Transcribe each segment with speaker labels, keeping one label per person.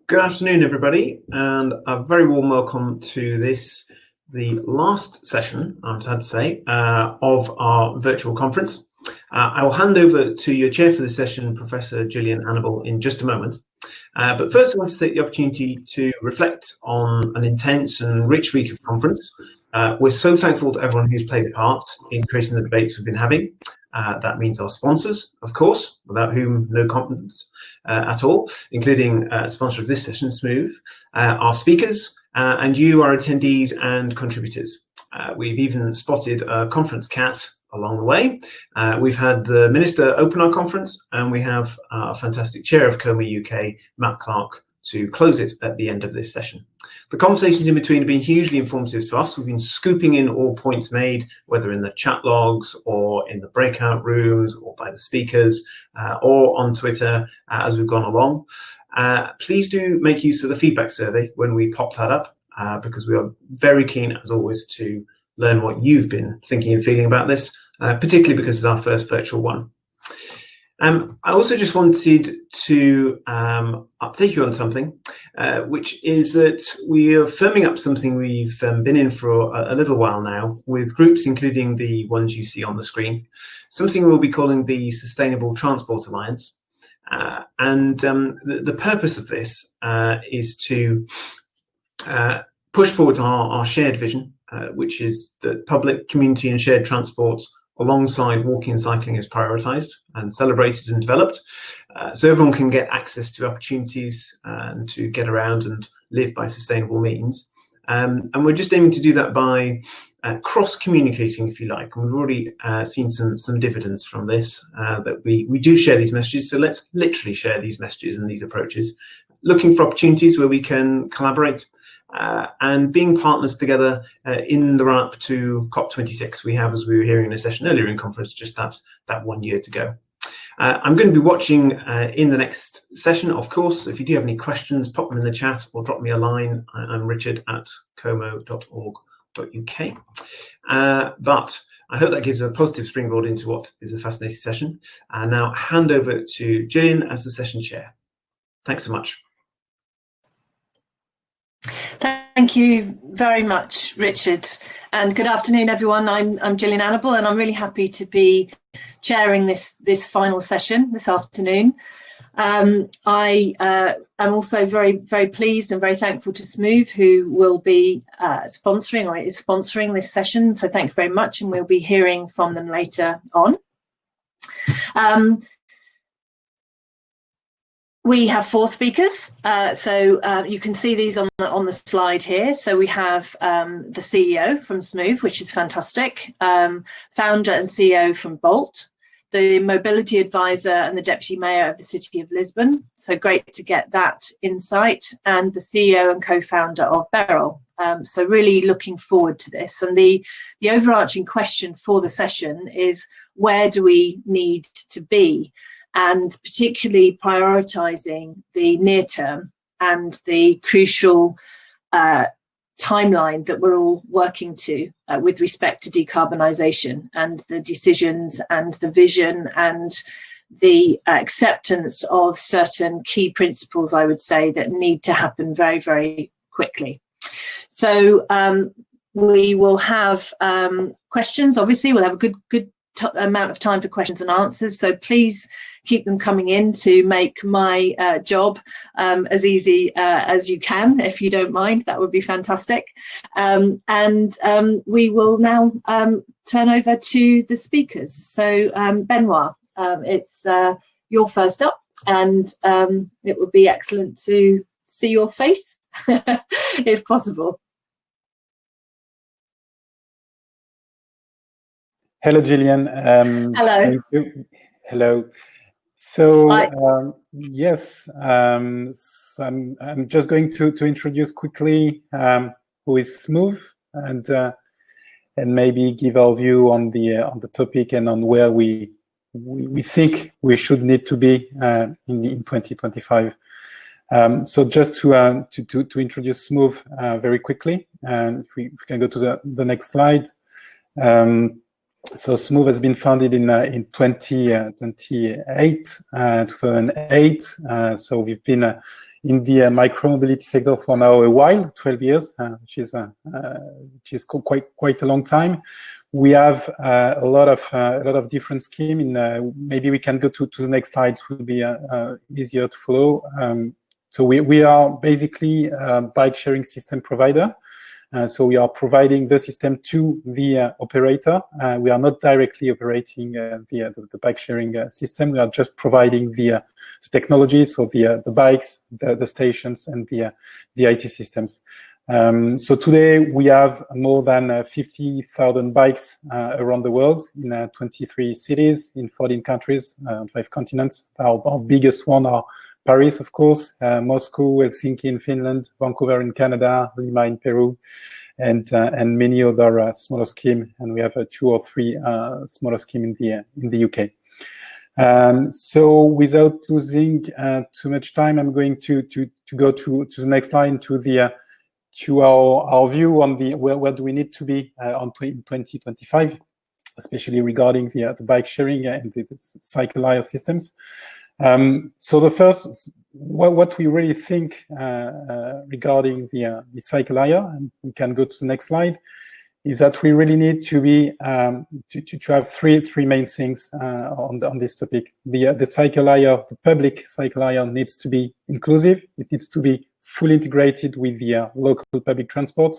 Speaker 1: Good afternoon, everybody, and a very warm welcome to this, the last session, I'm sad to say, of our virtual conference. I will hand over to your chair for this session, Professor Gillian Annable, in just a moment. But first, I want to take the opportunity to reflect on an intense and rich week of conference. We're so thankful to everyone who's played a part in creating the debates we've been having. That means our sponsors, of course, without whom no conference at all, including sponsor of this session, SMOOVE, our speakers, and you, our attendees and contributors. We've even spotted a conference cat along the way. We've had the Minister open our conference, and we have our fantastic Chair of COMA UK, Matt Clark, to close it at the end of this session. The conversations in between have been hugely informative to us. We've been scooping in all points made, whether in the chat logs or in the breakout rooms or by the speakers or on Twitter as we've gone along. Please do make use of the feedback survey when we pop that up because we are very keen, as always, to learn what you've been thinking and feeling about this, particularly because it's our first virtual one. I also just wanted to update you on something, which is that we are firming up something we've been in for a little while now with groups, including the ones you see on the screen, something we'll be calling the Sustainable Transport Alliance. The purpose of this is to push forward our shared vision, which is that public, community and shared transport alongside walking and cycling is prioritised and celebrated and developed, so everyone can get access to opportunities and to get around and live by sustainable means. And we're just aiming to do that by cross-communicating, if you like. And we've already seen some dividends from this, that we do share these messages, so let's literally share these messages and these approaches, looking for opportunities where we can collaborate, and being partners together in the run-up to COP26. We have, as we were hearing in a session earlier in conference, just that 1 year to go. I'm going to be watching in the next session, of course. If you do have any questions, pop them in the chat or drop me a line. I'm richard@como.org.uk. But I hope that gives a positive springboard into what is a fascinating session. And now hand over to Gillian as the session chair. Thanks so much.
Speaker 2: Thank you very much, Richard, and good afternoon, everyone. I'm Gillian Annable, and I'm really happy to be chairing this final session this afternoon. I am also very pleased and very thankful to SMOOVE, who will be sponsoring or is sponsoring this session. So thank you very much, and we'll be hearing from them later on. We have 4 speakers, so you can see these on the slide here. So we have the CEO from SMOOVE, which is fantastic, founder and CEO from Bolt, the mobility advisor and the deputy mayor of the city of Lisbon. So great to get that insight, and the CEO and co-founder of Beryl. So really looking forward to this. And the overarching question for the session is, where do we need to be? And particularly prioritising the near term and the crucial timeline that we're all working to with respect to decarbonisation and the decisions and the vision and the acceptance of certain key principles, I would say, that need to happen very, very quickly. So we will have questions. Obviously, we'll have a good amount of time for questions and answers. So please keep them coming in to make my job as easy as you can, if you don't mind. That would be fantastic. We will now turn over to the speakers. So Benoit, it's you're first up, and it would be excellent to see your face, if possible.
Speaker 3: Hello, Gillian.
Speaker 2: Hello.
Speaker 3: Thank you. Hello. So yes, so I'm just going to introduce quickly who is SMOOVE, and maybe give our view on the topic and on where we think we should need to be in 2025. So just to introduce SMOOVE very quickly, and if we can go to the next slide. So SMOOVE has been founded in 2008. So we've been in the micromobility sector for now a while, 12 years, which is quite a long time. We have a lot of different schemes. Maybe we can go to the next slide. It will be easier to follow. So we are basically a bike sharing system provider. So we are providing the system to the operator. We are not directly operating the bike sharing system. We are just providing the technology, so the bikes, the stations, and the IT systems. So today we have more than 50,000 bikes around the world in 23 cities in 14 countries, 5 continents. Our biggest one are Paris, of course, Moscow, Helsinki in Finland, Vancouver in Canada, Lima in Peru, and many other smaller schemes. And we have 2 or 3 smaller schemes in the UK. So without losing too much time, I'm going to go to the next slide, to our view on where do we need to be in 2025, especially regarding the bike sharing and the cycle hire systems. So the first, what we really think regarding the cycle hire, and we can go to the next slide, is that we really need to be to have three main things on this topic. The cycle hire, the public cycle hire, needs to be inclusive. It needs to be fully integrated with the local public transport,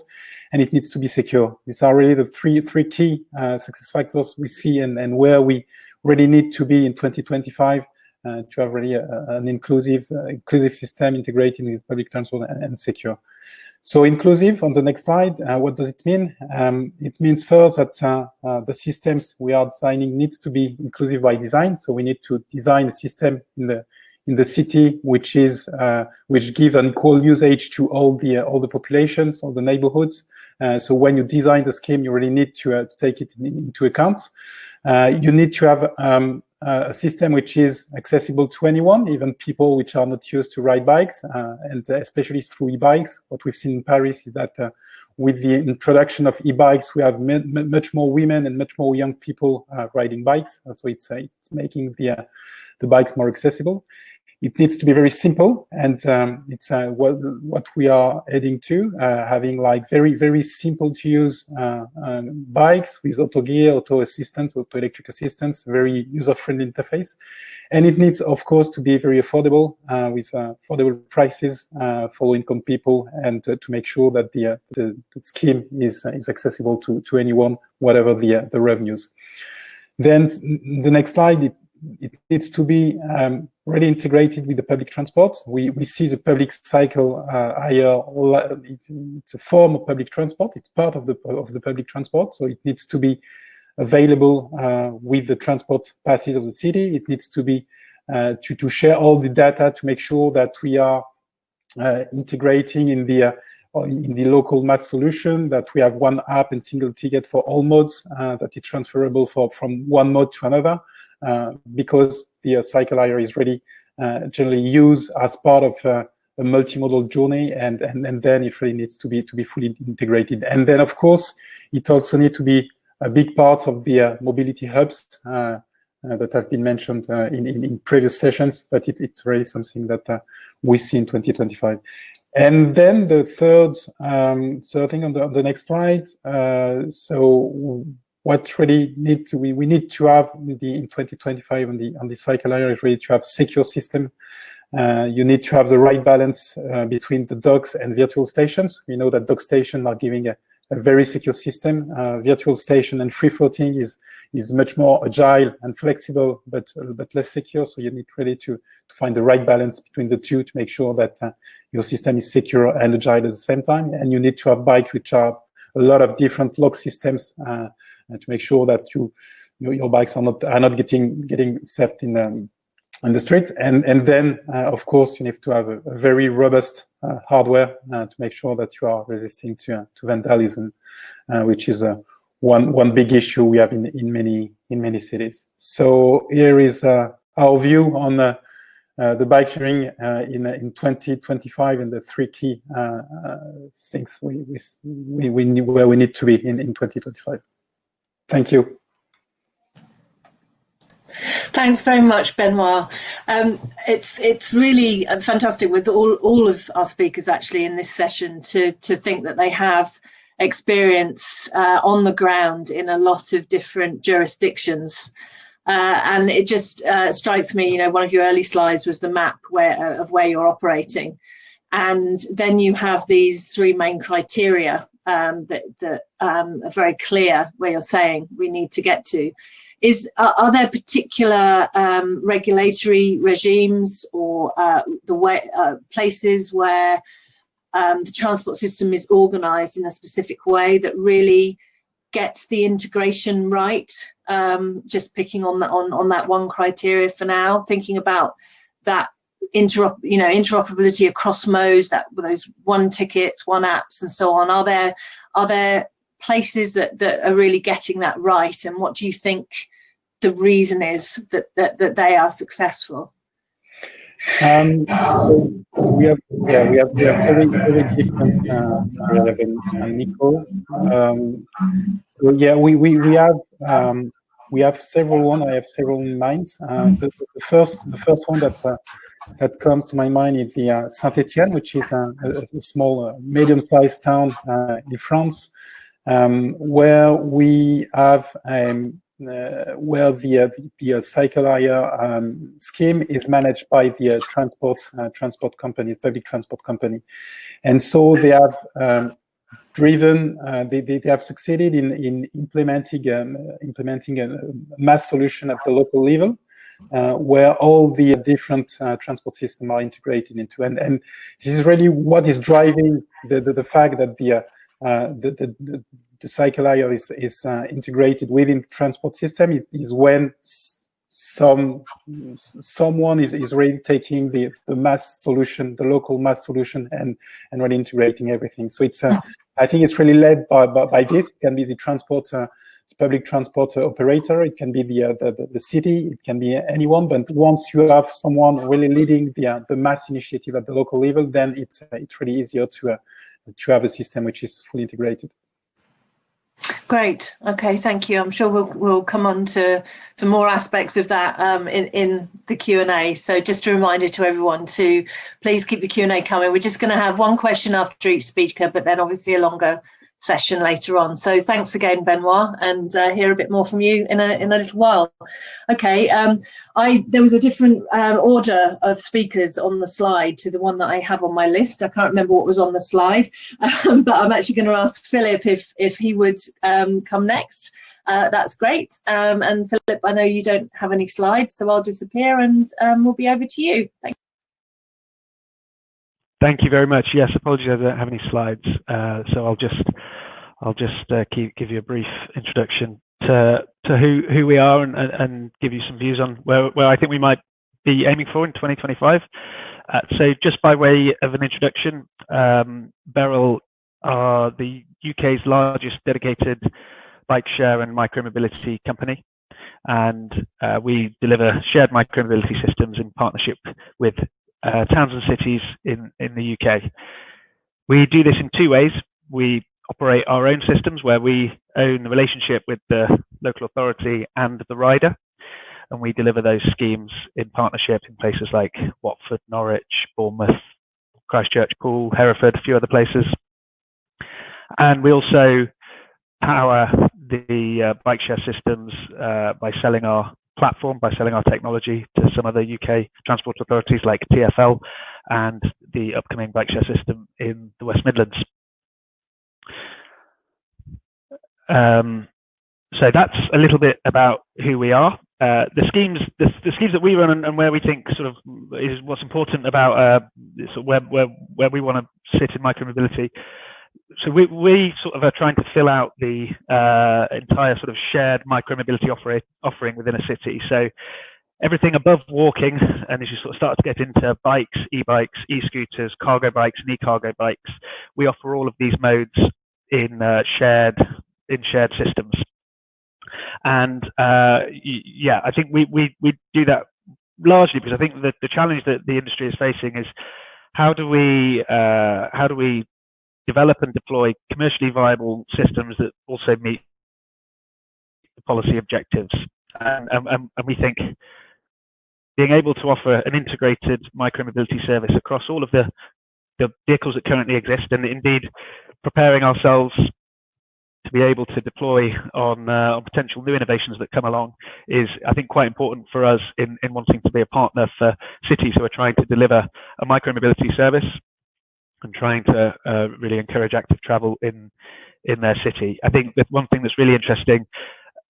Speaker 3: and it needs to be secure. These are really the three key success factors we see, and where we really need to be in 2025 to have really an inclusive system integrated with public transport and secure. So inclusive, on the next slide, what does it mean? It means first that the systems we are designing needs to be inclusive by design. So we need to design a system in the city which gives an equal usage to all the populations, all the neighborhoods. So when you design the scheme, you really need to take it into account. You need to have a system which is accessible to anyone, even people which are not used to ride bikes, and especially through e-bikes. What we've seen in Paris is that with the introduction of e-bikes, we have much more women and much more young people riding bikes. So it's making the bikes more accessible. It needs to be very simple, and it's what we are heading to, having like very, very simple to use bikes with auto gear, auto assistance, auto electric assistance, very user-friendly interface. And it needs, of course, to be very affordable with affordable prices for low-income people, and to make sure that the scheme is accessible to anyone, whatever the revenues. Then the next slide, it needs to be really integrated with the public transport. We see the public cycle hire. It's a form of public transport. It's part of the public transport. So it needs to be available with the transport passes of the city. It needs to be to share all the data to make sure that we are integrating in the local mass solution, that we have one app and single ticket for all modes, that is transferable from one mode to another. Because the cycle hire is really generally used as part of a multimodal journey, and then it really needs to be fully integrated. And then, of course, it also needs to be a big part of the mobility hubs that have been mentioned in previous sessions, but it's really something that we see in 2025. And then the third thing on the next slide. So what really we need to have in 2025 on the cycle hire is really to have secure system. You need to have the right balance between the docks and virtual stations. We know that dock stations are giving a very secure system. Virtual station and free floating is much more agile and flexible, but less secure. So you need really to find the right balance between the two to make sure that your system is secure and agile at the same time. And you need to have bikes which are a lot of different lock systems to make sure that your bikes are not getting theft in the streets. And then of course you need to have a very robust hardware to make sure that you are resisting to vandalism, which is one big issue we have in many cities. So here is our view on the bike sharing in 2025 and the three key things we need, where we need to be in 2025. Thank you.
Speaker 2: Thanks very much, Benoit. It's really fantastic with all of our speakers actually in this session to think that they have experience on the ground in a lot of different jurisdictions. And it just strikes me, you know, one of your early slides was the map of where you're operating. And then you have these three main criteria that are very clear where you're saying we need to get to. Are there particular regulatory regimes or places where the transport system is organised in a specific way that really gets the integration right? Just picking on that one criteria for now, thinking about that interoperability across modes, those one tickets, one apps, and so on. Are there places that are really getting that right, and what do you think the reason is that they are successful?
Speaker 3: So we have very different and Nico. So yeah, we have several. I have several in mind. The first one that comes to my mind is the Saint-Étienne, which is a small, medium-sized town in France, where we have where the cycle hire scheme is managed by the transport companies, public transport company, and so they have they have succeeded in implementing a mass solution at the local level, where all the different transport systems are integrated into, and this is really what is driving the fact that the cycle hire is integrated within the transport system. It is when someone is really taking the mass solution, the local mass solution, and really integrating everything. So it's I think it's really led by this. It can be the public transport operator. It can be the city. It can be anyone. But once you have someone really leading the mass initiative at the local level, then it's really easier to have a system which is fully integrated.
Speaker 2: Great. Okay, thank you. I'm sure we'll come on to some more aspects of that in the Q&A. So just a reminder to everyone to please keep the Q&A coming. We're just going to have one question after each speaker, but then obviously a longer session later on. So thanks again, Benoit, and hear a bit more from you in a little while. Okay, there was a different order of speakers on the slide to the one that I have on my list. I can't remember what was on the slide, but I'm actually going to ask Philip if he would come next. That's great. And Philip, I know you don't have any slides, so I'll disappear and we'll be over to you.
Speaker 4: Thank you very much. Yes, apologies, I don't have any slides, so I'll just give you a brief introduction to who we are and give you some views on where I think we might be aiming for in 2025. So just by way of an introduction, Beryl are the UK's largest dedicated bike share and micromobility company, and we deliver shared micromobility systems in partnership with towns and cities in the UK. We do this in two ways. We operate our own systems where we own the relationship with the local authority and the rider, and we deliver those schemes in partnership in places like Watford, Norwich, Bournemouth, Christchurch, Poole, Hereford, a few other places. And we also power the bike share systems by selling our platform, by selling our technology to some other UK transport authorities like TfL and the upcoming bike share system in the West Midlands. So that's a little bit about who we are. The schemes that we run and where we think sort of is what's important about sort of where we want to sit in micromobility. So we sort of are trying to fill out the entire sort of shared micromobility offering within a city. So everything above walking, and as you sort of start to get into bikes, e-bikes, e-scooters, cargo bikes, and e-cargo bikes, we offer all of these modes in shared systems. And yeah, I think we do that largely because I think that the challenge that the industry is facing is how do we develop and deploy commercially viable systems that also meet the policy objectives, and we think being able to offer an integrated micromobility service across all of the vehicles that currently exist, and indeed preparing ourselves to be able to deploy on potential new innovations that come along is, I think, quite important for us in wanting to be a partner for cities who are trying to deliver a micromobility service and trying to really encourage active travel in their city. I think that one thing that's really interesting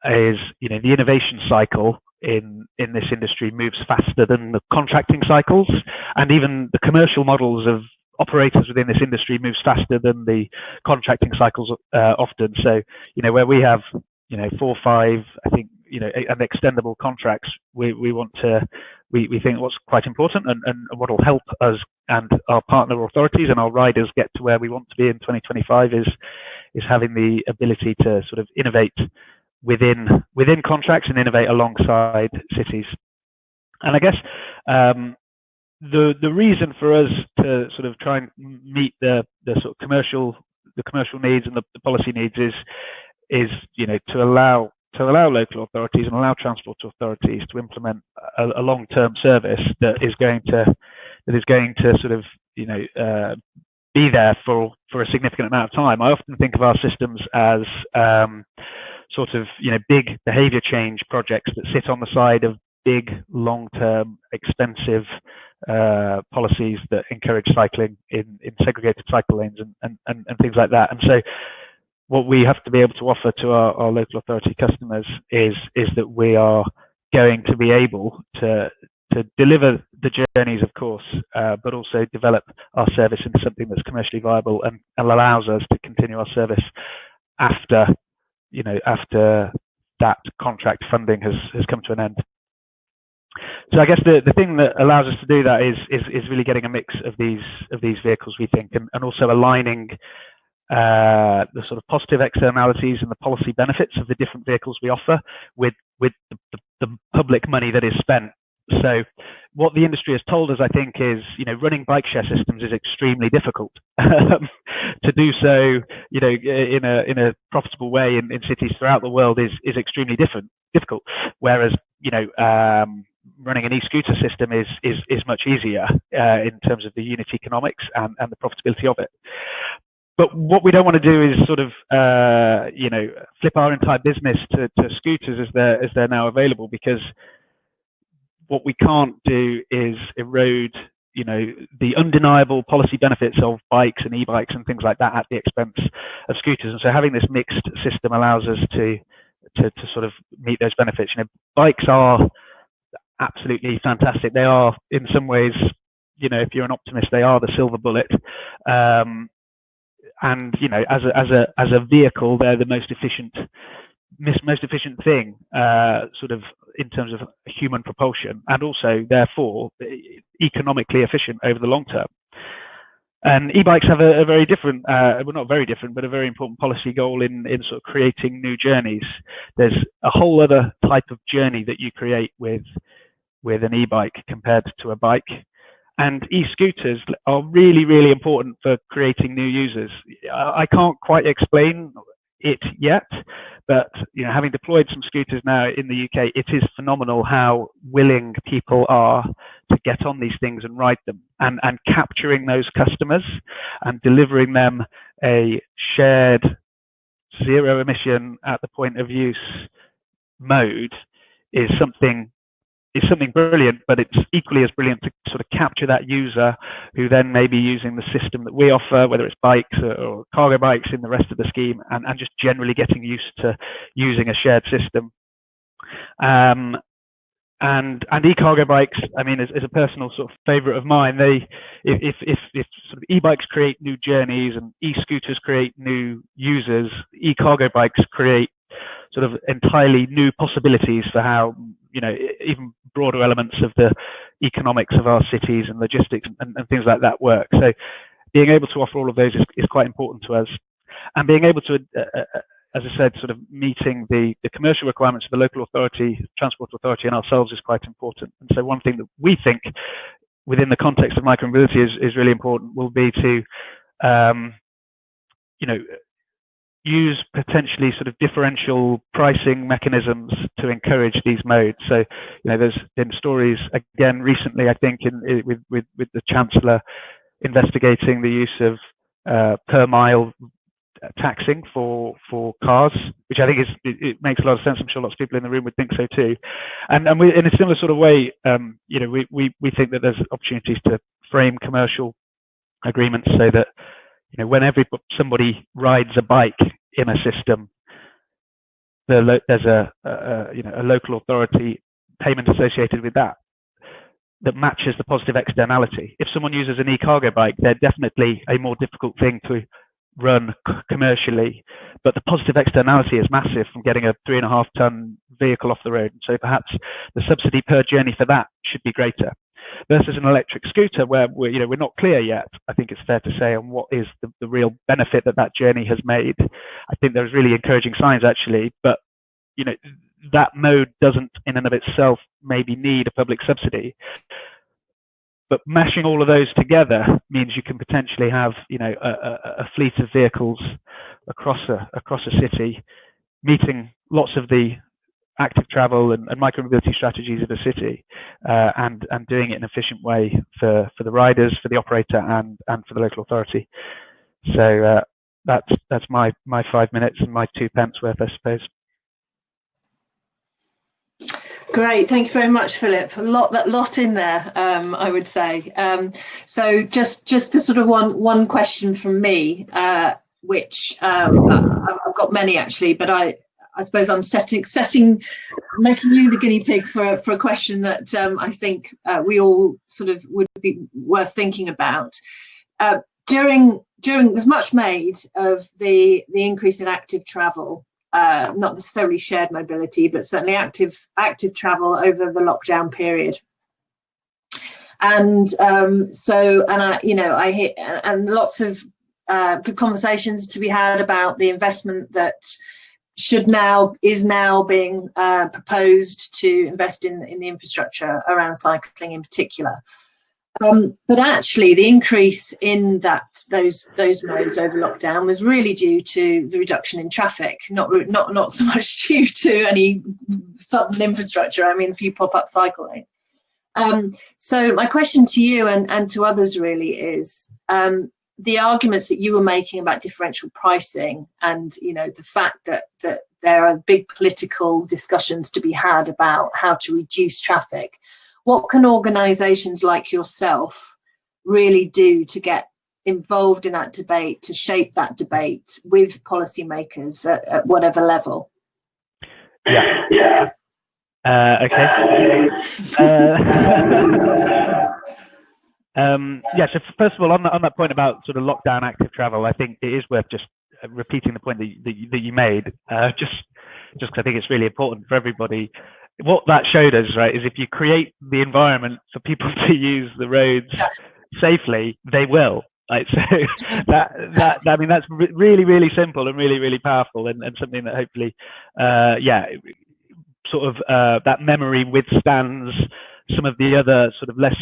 Speaker 4: is, the innovation cycle in this industry moves faster than the contracting cycles, and even the commercial models of operators within this industry moves faster than the contracting cycles often. So, where we have, 4 or 5, I think, and extendable contracts, we think what's quite important and what will help us and our partner authorities and our riders get to where we want to be in 2025 is having the ability to sort of innovate within contracts and innovate alongside cities. And I guess the reason for us to sort of try and meet the sort of commercial needs and the policy needs is to allow local authorities and allow transport authorities to implement a long-term service that is going to sort of be there for a significant amount of time. I often think of our systems as sort of big behavior change projects that sit on the side of big, long-term, expensive policies that encourage cycling in segregated cycle lanes and things like that. And so what we have to be able to offer to our local authority customers is that we are going to be able to deliver the journeys, of course, but also develop our service into something that's commercially viable and allows us to continue our service after that contract funding has come to an end. So I guess the thing that allows us to do that is really getting a mix of these vehicles, we think, and also aligning the sort of positive externalities and the policy benefits of the different vehicles we offer with the public money that is spent. So what the industry has told us, I think, is running bike share systems is extremely difficult. To do so, in a profitable way in cities throughout the world is extremely difficult. Whereas running an e-scooter system is much easier in terms of the unit economics and the profitability of it. But what we don't want to do is sort of flip our entire business to scooters as they're now available, because what we can't do is erode the undeniable policy benefits of bikes and e-bikes and things like that at the expense of scooters. And so having this mixed system allows us to sort of meet those benefits. Bikes are absolutely fantastic. They are, in some ways, if you're an optimist, they are the silver bullet. And as a vehicle, they're the most efficient thing, sort of in terms of human propulsion, and also therefore economically efficient over the long term. And e-bikes have a very different, well, not very different, but a very important policy goal in sort of creating new journeys. There's a whole other type of journey that you create with an e-bike compared to a bike. And e-scooters are really, really important for creating new users. I can't quite explain it yet, but having deployed some scooters now in the UK, it is phenomenal how willing people are to get on these things and ride them, and capturing those customers and delivering them a shared zero emission at the point of use mode is something brilliant. But it's equally as brilliant to sort of capture that user who then may be using the system that we offer, whether it's bikes or cargo bikes in the rest of the scheme, and just generally getting used to using a shared system. And e-cargo bikes, I mean, is a personal sort of favorite of mine. If sort of e-bikes create new journeys and e-scooters create new users, e-cargo bikes create sort of entirely new possibilities for how, even broader elements of the economics of our cities and logistics and things like that work. So being able to offer all of those is quite important to us. And being able to, as I said, sort of meeting the commercial requirements of the local authority, transport authority, and ourselves is quite important. And so one thing that we think within the context of micromobility is really important will be to, use potentially sort of differential pricing mechanisms to encourage these modes. So, there's been stories again recently, I think, with the Chancellor investigating the use of per mile taxing for cars, which I think it makes a lot of sense. I'm sure lots of people in the room would think so too. And we, in a similar sort of way, we think that there's opportunities to frame commercial agreements so that whenever somebody rides a bike in a system, there's a local authority payment associated with that matches the positive externality. If someone uses an e-cargo bike, they're definitely a more difficult thing to run commercially, but the positive externality is massive from getting a 3.5 ton vehicle off the road. So perhaps the subsidy per journey for that should be greater. Versus an electric scooter, where we're not clear yet, I think it's fair to say, on what is the real benefit that journey has made. I think there's really encouraging signs actually, but that mode doesn't in and of itself maybe need a public subsidy. But mashing all of those together means you can potentially have a fleet of vehicles across a city, meeting lots of the active travel and micromobility strategies of the city, and doing it in an efficient way for the riders, for the operator, and for the local authority. So that's my 5 minutes and my 2 pence worth, I suppose.
Speaker 2: Great, thank you very much, Philip. A lot in there, I would say. So just the sort of one question from me, which I've got many actually, but I suppose I'm making you the guinea pig for a question that I think we all sort of would be worth thinking about. There's much made of the increase in active travel. Not necessarily shared mobility, but certainly active travel over the lockdown period. And I hear and lots of good conversations to be had about the investment that is now being proposed to invest in the infrastructure around cycling in particular. But actually, the increase in those modes over lockdown was really due to the reduction in traffic, not so much due to any sudden infrastructure. I mean, a few pop-up cycle lanes. So my question to you and to others really is the arguments that you were making about differential pricing, and the fact that there are big political discussions to be had about how to reduce traffic. What can organisations like yourself really do to get involved in that debate, to shape that debate with policymakers at whatever level?
Speaker 4: Yeah. Okay. So first of all, on that point about sort of lockdown active travel, I think it is worth just repeating the point that you made, just because I think it's really important for everybody. What that showed us, right, is if you create the environment for people to use the roads safely, they will. Right, so that's really, really simple and really, really powerful, and something that hopefully, that memory withstands some of the other sort of less,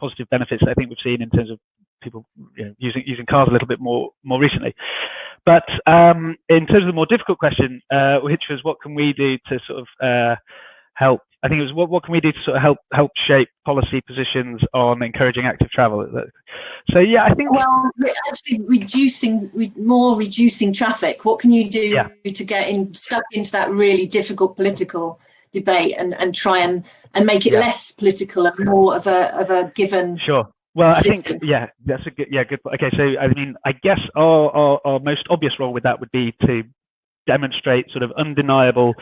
Speaker 4: positive benefits that I think we've seen in terms of people using cars a little bit more recently. But in terms of the more difficult question, which was what can we do to sort of help? I think it was what can we do to sort of help shape policy positions on encouraging active travel. So yeah, I think
Speaker 2: actually reducing traffic. What can you do to get stuck into that really difficult political debate and try and make it less political and more of a given?
Speaker 4: Sure. Well, system? I think that's a good. Okay, so I mean, I guess our most obvious role with that would be to demonstrate sort of undeniable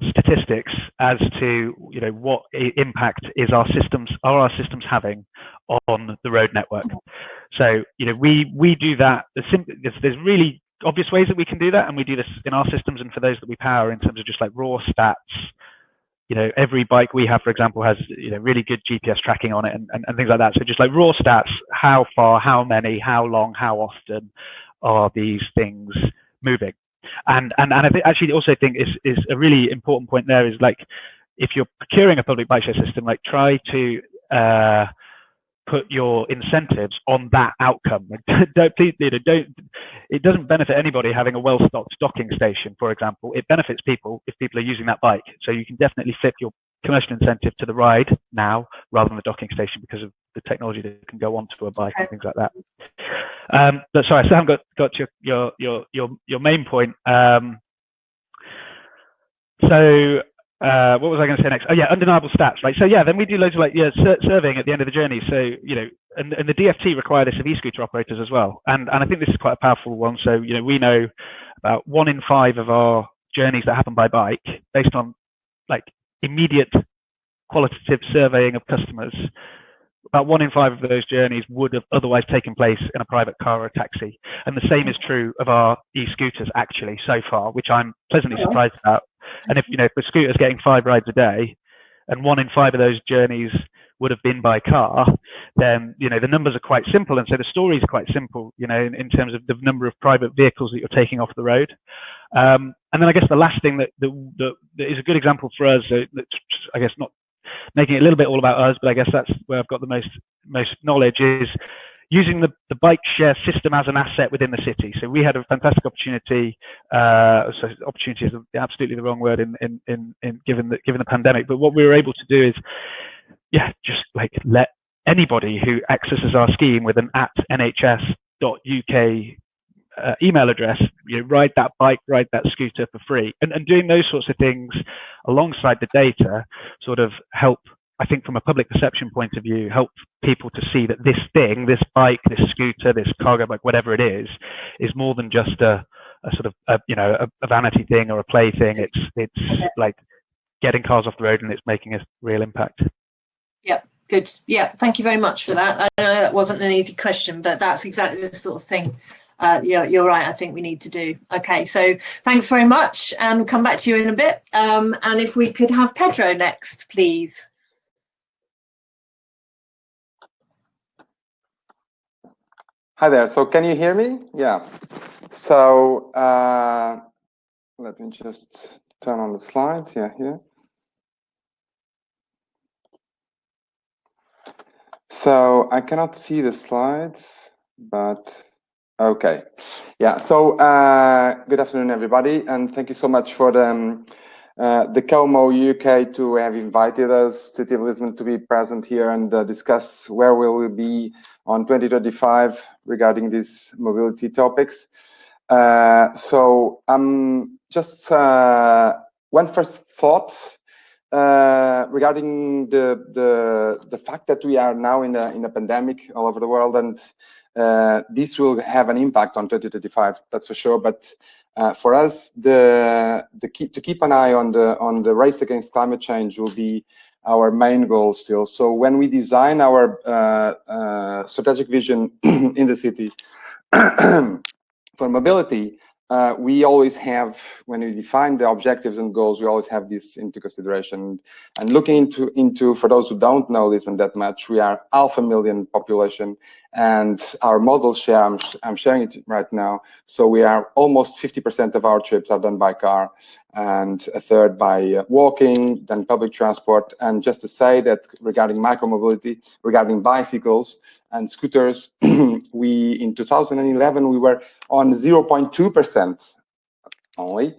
Speaker 4: statistics as to what impact are our systems having on the road network. So we do that. There's really obvious ways that we can do that, and we do this in our systems and for those that we power in terms of just like raw stats. Every bike we have, for example, has really good GPS tracking on it and things like that. So just like raw stats, how far, how many, how long, how often are these things moving? And I also think is a really important point there is like if you're procuring a public bike share system, like try to put your incentives on that outcome. It doesn't benefit anybody having a well-stocked docking station, for example. It benefits people if people are using that bike. So you can definitely flip your commercial incentive to the ride now rather than the docking station because of the technology that can go onto a bike and things like that. But sorry, I still haven't got to your main point. What was I going to say next? Oh yeah, undeniable stats, right? So yeah, then we do loads of surveying at the end of the journey. So and the DFT require this of e-scooter operators as well. And I think this is quite a powerful one. So we know about 1 in 5 of our journeys that happen by bike, based on like immediate qualitative surveying of customers. About 1 in 5 of those journeys would have otherwise taken place in a private car or a taxi. And the same is true of our e-scooters actually so far, which I'm pleasantly surprised about. And if the scooter's getting 5 rides a day and 1 in 5 of those journeys would have been by car, then the numbers are quite simple. And so the story is quite simple, in terms of the number of private vehicles that you're taking off the road. And then I guess the last thing that is a good example for us, that's I guess not making it a little bit all about us, but I guess that's where I've got the most knowledge, is using the bike share system as an asset within the city. So we had a fantastic opportunity. So opportunity is absolutely the wrong word in given the pandemic. But what we were able to do is, just like let anybody who accesses our scheme with an @nhs.uk email address, ride that bike, ride that scooter for free, and doing those sorts of things alongside the data sort of help, I think, from a public perception point of view, help people to see that this thing, this bike, this scooter, this cargo bike, whatever it is more than just a sort of a vanity thing or a play thing. It's like getting cars off the road, and it's making a real impact.
Speaker 2: Yeah, good. Yeah, thank you very much for that. I know that wasn't an easy question, but that's exactly the sort of thing. You're right. I think we need to do. Okay, so thanks very much, and we'll come back to you in a bit. And if we could have Pedro next, please.
Speaker 5: Hi there. So can you hear me? Yeah. So let me just turn on the slides. Yeah, here. So I cannot see the slides, but okay. Yeah. So good afternoon, everybody, and thank you so much for the COMO UK to have invited us, City of Lisbon, to be present here and discuss where we will be on 2025 regarding these mobility topics. So just one first thought regarding the fact that we are now in a pandemic all over the world, and this will have an impact on 2025, that's for sure. But for us, the key to keep an eye on the race against climate change will be our main goal still. So when we design our strategic vision in the city for mobility, we always have, when we define the objectives and goals, we always have this into consideration. And looking into for those who don't know Lisbon that much, we are 500,000 population, and our model share, I'm sharing it right now. So we are almost 50% of our trips are done by car, and a third by walking, then public transport. And just to say that regarding micromobility, regarding bicycles and scooters, we in 2011 we were on 0.2% only.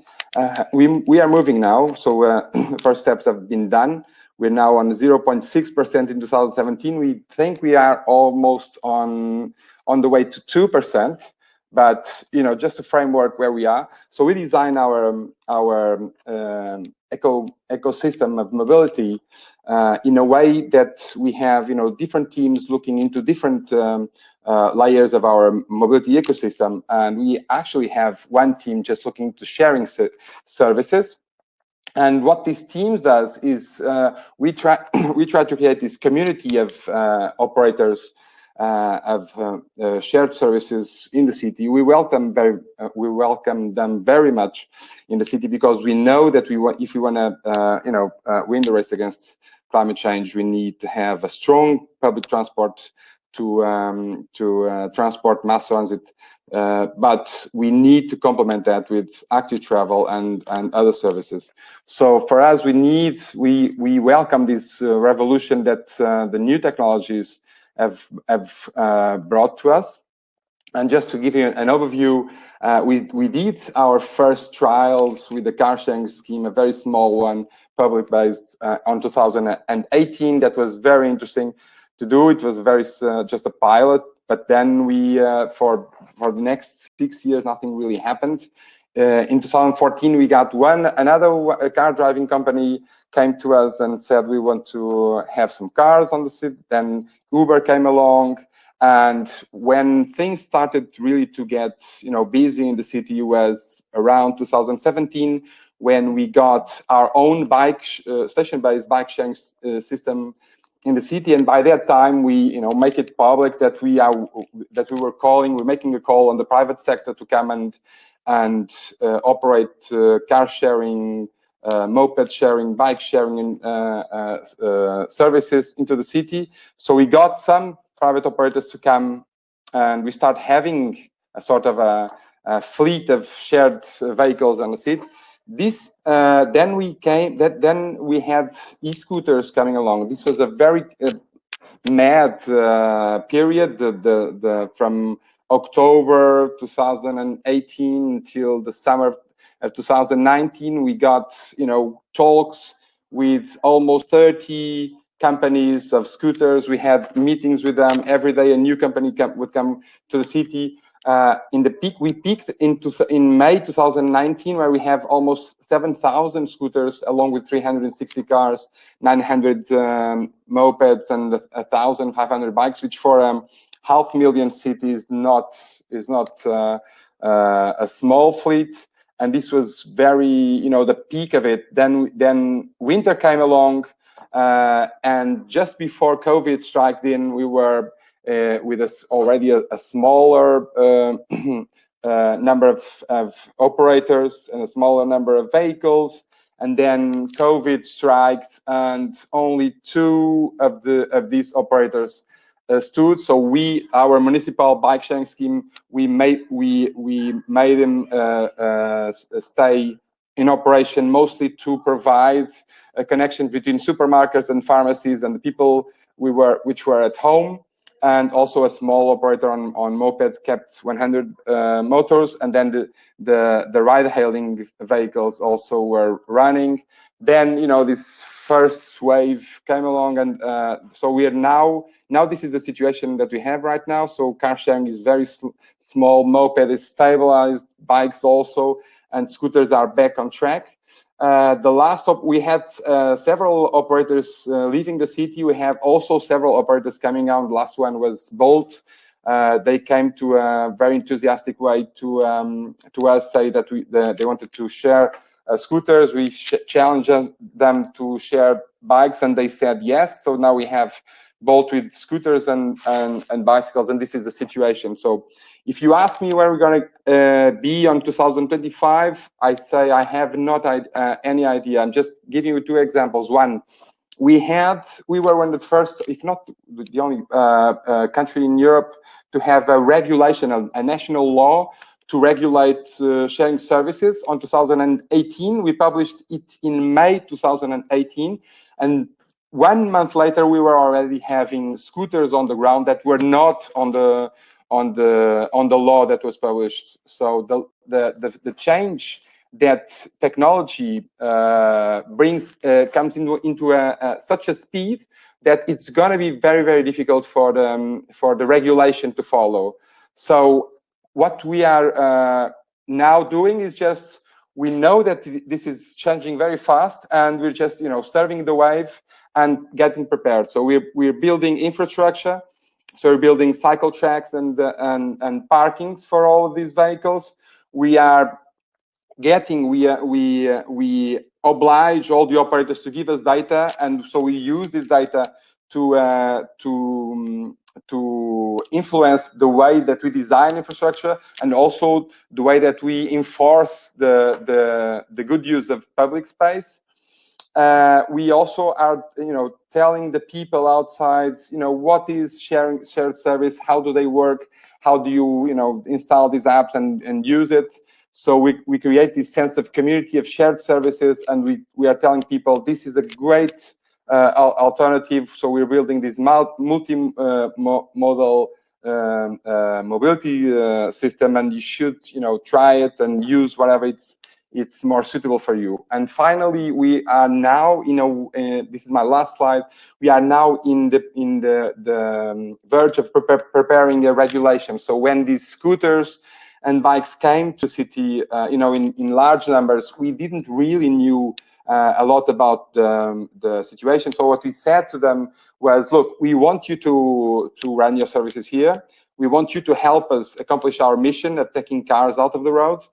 Speaker 5: We are moving now, so the first steps have been done. We're now on 0.6% in 2017. We think we are almost on the way to 2%. But just a framework where we are. So we design our ecosystem of mobility in a way that we have different teams looking into different layers of our mobility ecosystem, and we actually have one team just looking to sharing services. And what these teams does is we try to create this community of operators of shared services in the city. We welcome them very much in the city, because we know that if we want to win the race against climate change, we need to have a strong public transport to transport mass transit, but we need to complement that with active travel and other services. So for us, we welcome this revolution that the new technologies have brought to us. And just to give you an overview, we did our first trials with the car sharing scheme, a very small one, public-based, on 2018. That was very interesting to do. It was very just a pilot, but then we for the next 6 years nothing really happened. In 2014 we got another car driving company came to us and said we want to have some cars on the city. Then Uber came along. And when things started really to get, busy in the city was around 2017, when we got our own station-based bike sharing system in the city. And by that time, we, make it public that we're making a call on the private sector to come and operate car sharing, moped sharing, bike sharing services into the city. So we got some private operators to come, and we start having a sort of a fleet of shared vehicles on the city. This then we had e-scooters coming along. This was a very mad period. From October 2018 until the summer of 2019, we got talks with almost 30 companies of scooters. We had meetings with them every day. A new company would come to the city. We peaked in May 2019, where we have almost 7,000 scooters, along with 360 cars, 900 mopeds, and 1,500 bikes, which for 500,000 cities is not a small fleet. And this was very, the peak of it. Then winter came along. And just before COVID struck in, we were with already a smaller number of operators and a smaller number of vehicles. And then COVID struck, and only 2 of these operators stood. So our municipal bike sharing scheme, we made them stay in operation, mostly to provide a connection between supermarkets and pharmacies and the people which were at home. And also a small operator on moped kept 100 motors, and then the ride-hailing vehicles also were running. Then this first wave came along, and so we are now this is the situation that we have right now. So car sharing is very small, moped is stabilized, bikes also, and scooters are back on track. We had several operators leaving the city. We have also several operators coming out. The last one was Bolt. They came to a very enthusiastic way to us, say that they wanted to share scooters. We challenged them to share bikes, and they said yes. So now we have Bolt with scooters and bicycles, and this is the situation. So if you ask me where we're going to be on 2025, I say I have not any idea. I'm just giving you 2 examples. One, we were one of the first, if not the only country in Europe to have a regulation, a national law to regulate sharing services on 2018. We published it in May 2018, and 1 month later we were already having scooters on the ground that were not on the law that was published. So the change that technology brings comes into such a speed that it's going to be very, very difficult for the regulation to follow. So what we are now doing is just, we know that this is changing very fast, and we're just surfing the wave and getting prepared. So we're building infrastructure. So we're building cycle tracks and parkings for all of these vehicles. We oblige all the operators to give us data, and so we use this data to influence the way that we design infrastructure, and also the way that we enforce the good use of public space. We also are, telling the people outside, what is shared service, how do they work, how do you, install these apps and use it. So we create this sense of community of shared services, and we are telling people this is a great alternative. So we're building this multi-modal mobility system, and you should, try it and use whatever it's more suitable for you. And finally, we are now, this is my last slide. We are now in the verge of preparing a regulation. So when these scooters and bikes came to the city, in large numbers, we didn't really knew a lot about the situation. So what we said to them was, look, we want you to run your services here. We want you to help us accomplish our mission of taking cars out of the road.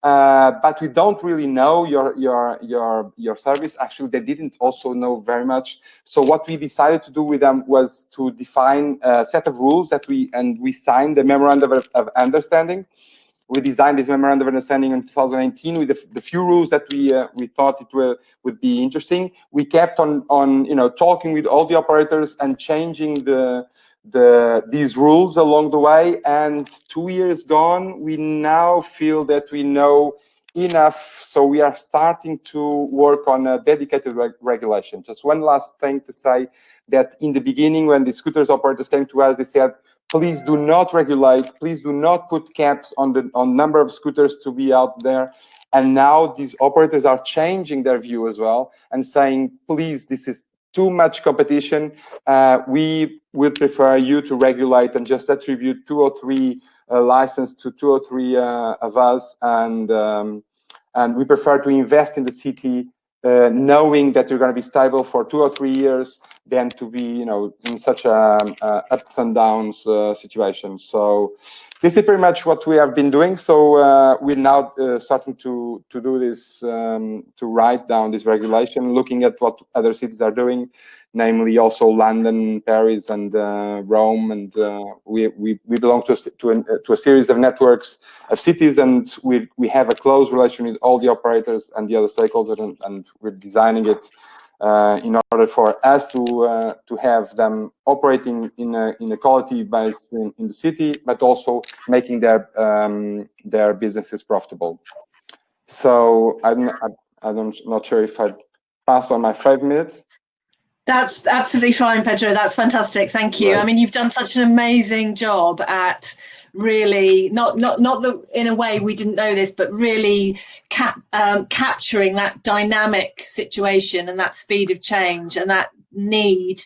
Speaker 5: But we don't really know your service. Actually, they didn't also know very much. So what we decided to do with them was to define a set of rules that we signed the memorandum of understanding. We designed this memorandum of understanding in 2019 with the few rules that we thought would be interesting. We kept on talking with all the operators and changing these rules along the way. And 2 years gone, we now feel that we know enough. So we are starting to work on a dedicated regulation. Just one last thing to say, that in the beginning, when the scooters operators came to us, they said, please do not regulate, please do not put caps on number of scooters to be out there. And now these operators are changing their view as well and saying, please, this is too much competition. We would prefer you to regulate and just attribute 2 or 3 licenses to 2 or 3 of us, and we prefer to invest in the city, knowing that you're going to be stable for 2 or 3 years, than to be, in such a ups and downs situation. So this is pretty much what we have been doing. So we're now starting to do this, to write down this regulation, looking at what other cities are doing, namely also London, Paris, and Rome. And we belong to a series of networks of cities, and we have a close relation with all the operators and the other stakeholders, and we're designing it in order for us to have them operating in a quality base in the city, but also making their businesses profitable. So I'm not sure if I passed on my 5 minutes.
Speaker 2: That's absolutely fine, Pedro. That's fantastic. Thank you. Right. I mean, you've done such an amazing job at really not that in a way we didn't know this, but really capturing that dynamic situation and that speed of change and that need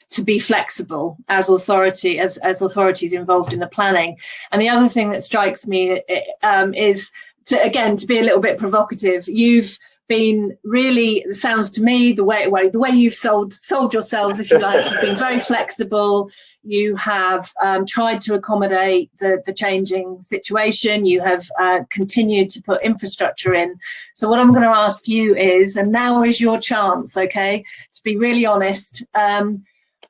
Speaker 2: to be flexible as authorities involved in the planning. And the other thing that strikes me is to be a little bit provocative. You've been really, it sounds to me, the way you've sold yourselves, if you like. You've been very flexible. You have tried to accommodate the changing situation. You have continued to put infrastructure in. So what I'm going to ask you is, and now is your chance, okay, to be really honest,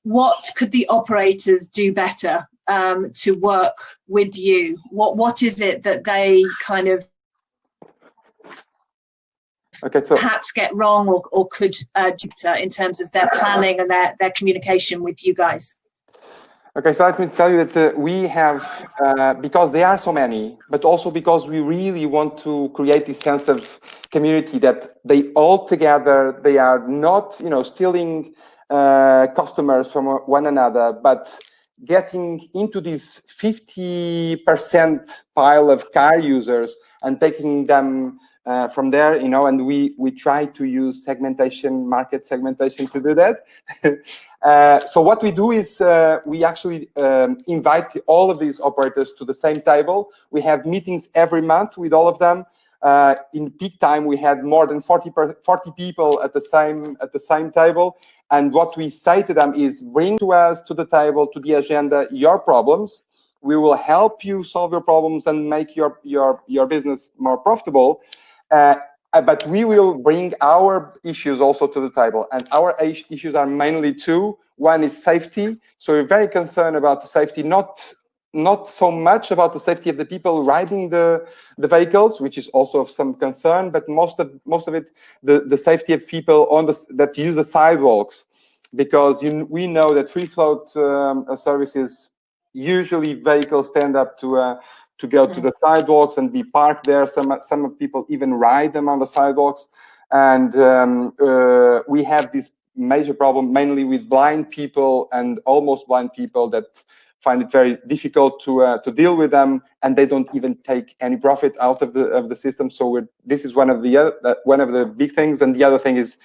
Speaker 2: what could the operators do better to work with you? What is it that they kind of perhaps get wrong or could do in terms of their planning and their communication with you guys?
Speaker 5: Okay, so let me tell you that we have, because there are so many, but also because we really want to create this sense of community, that they all together, they are not, stealing customers from one another, but getting into this 50% pile of car users and taking them from there, and we try to use market segmentation to do that. So what we do is we actually invite all of these operators to the same table. We have meetings every month with all of them. In peak time, we had more than 40 people at the same table. And what we say to them is, bring to us to the table, to the agenda, your problems. We will help you solve your problems and make your business more profitable. But we will bring our issues also to the table, and our issues are mainly 2. One is safety. So we're very concerned about the safety, not so much about the safety of the people riding the vehicles, which is also of some concern, but most of it, the safety of people that use the sidewalks, because we know that free float services, usually vehicles stand up to go to the sidewalks and be parked there. Some people even ride them on the sidewalks, and we have this major problem, mainly with blind people and almost blind people that find it very difficult to deal with them, and they don't even take any profit out of the system. So this is one of the big things, and the other thing is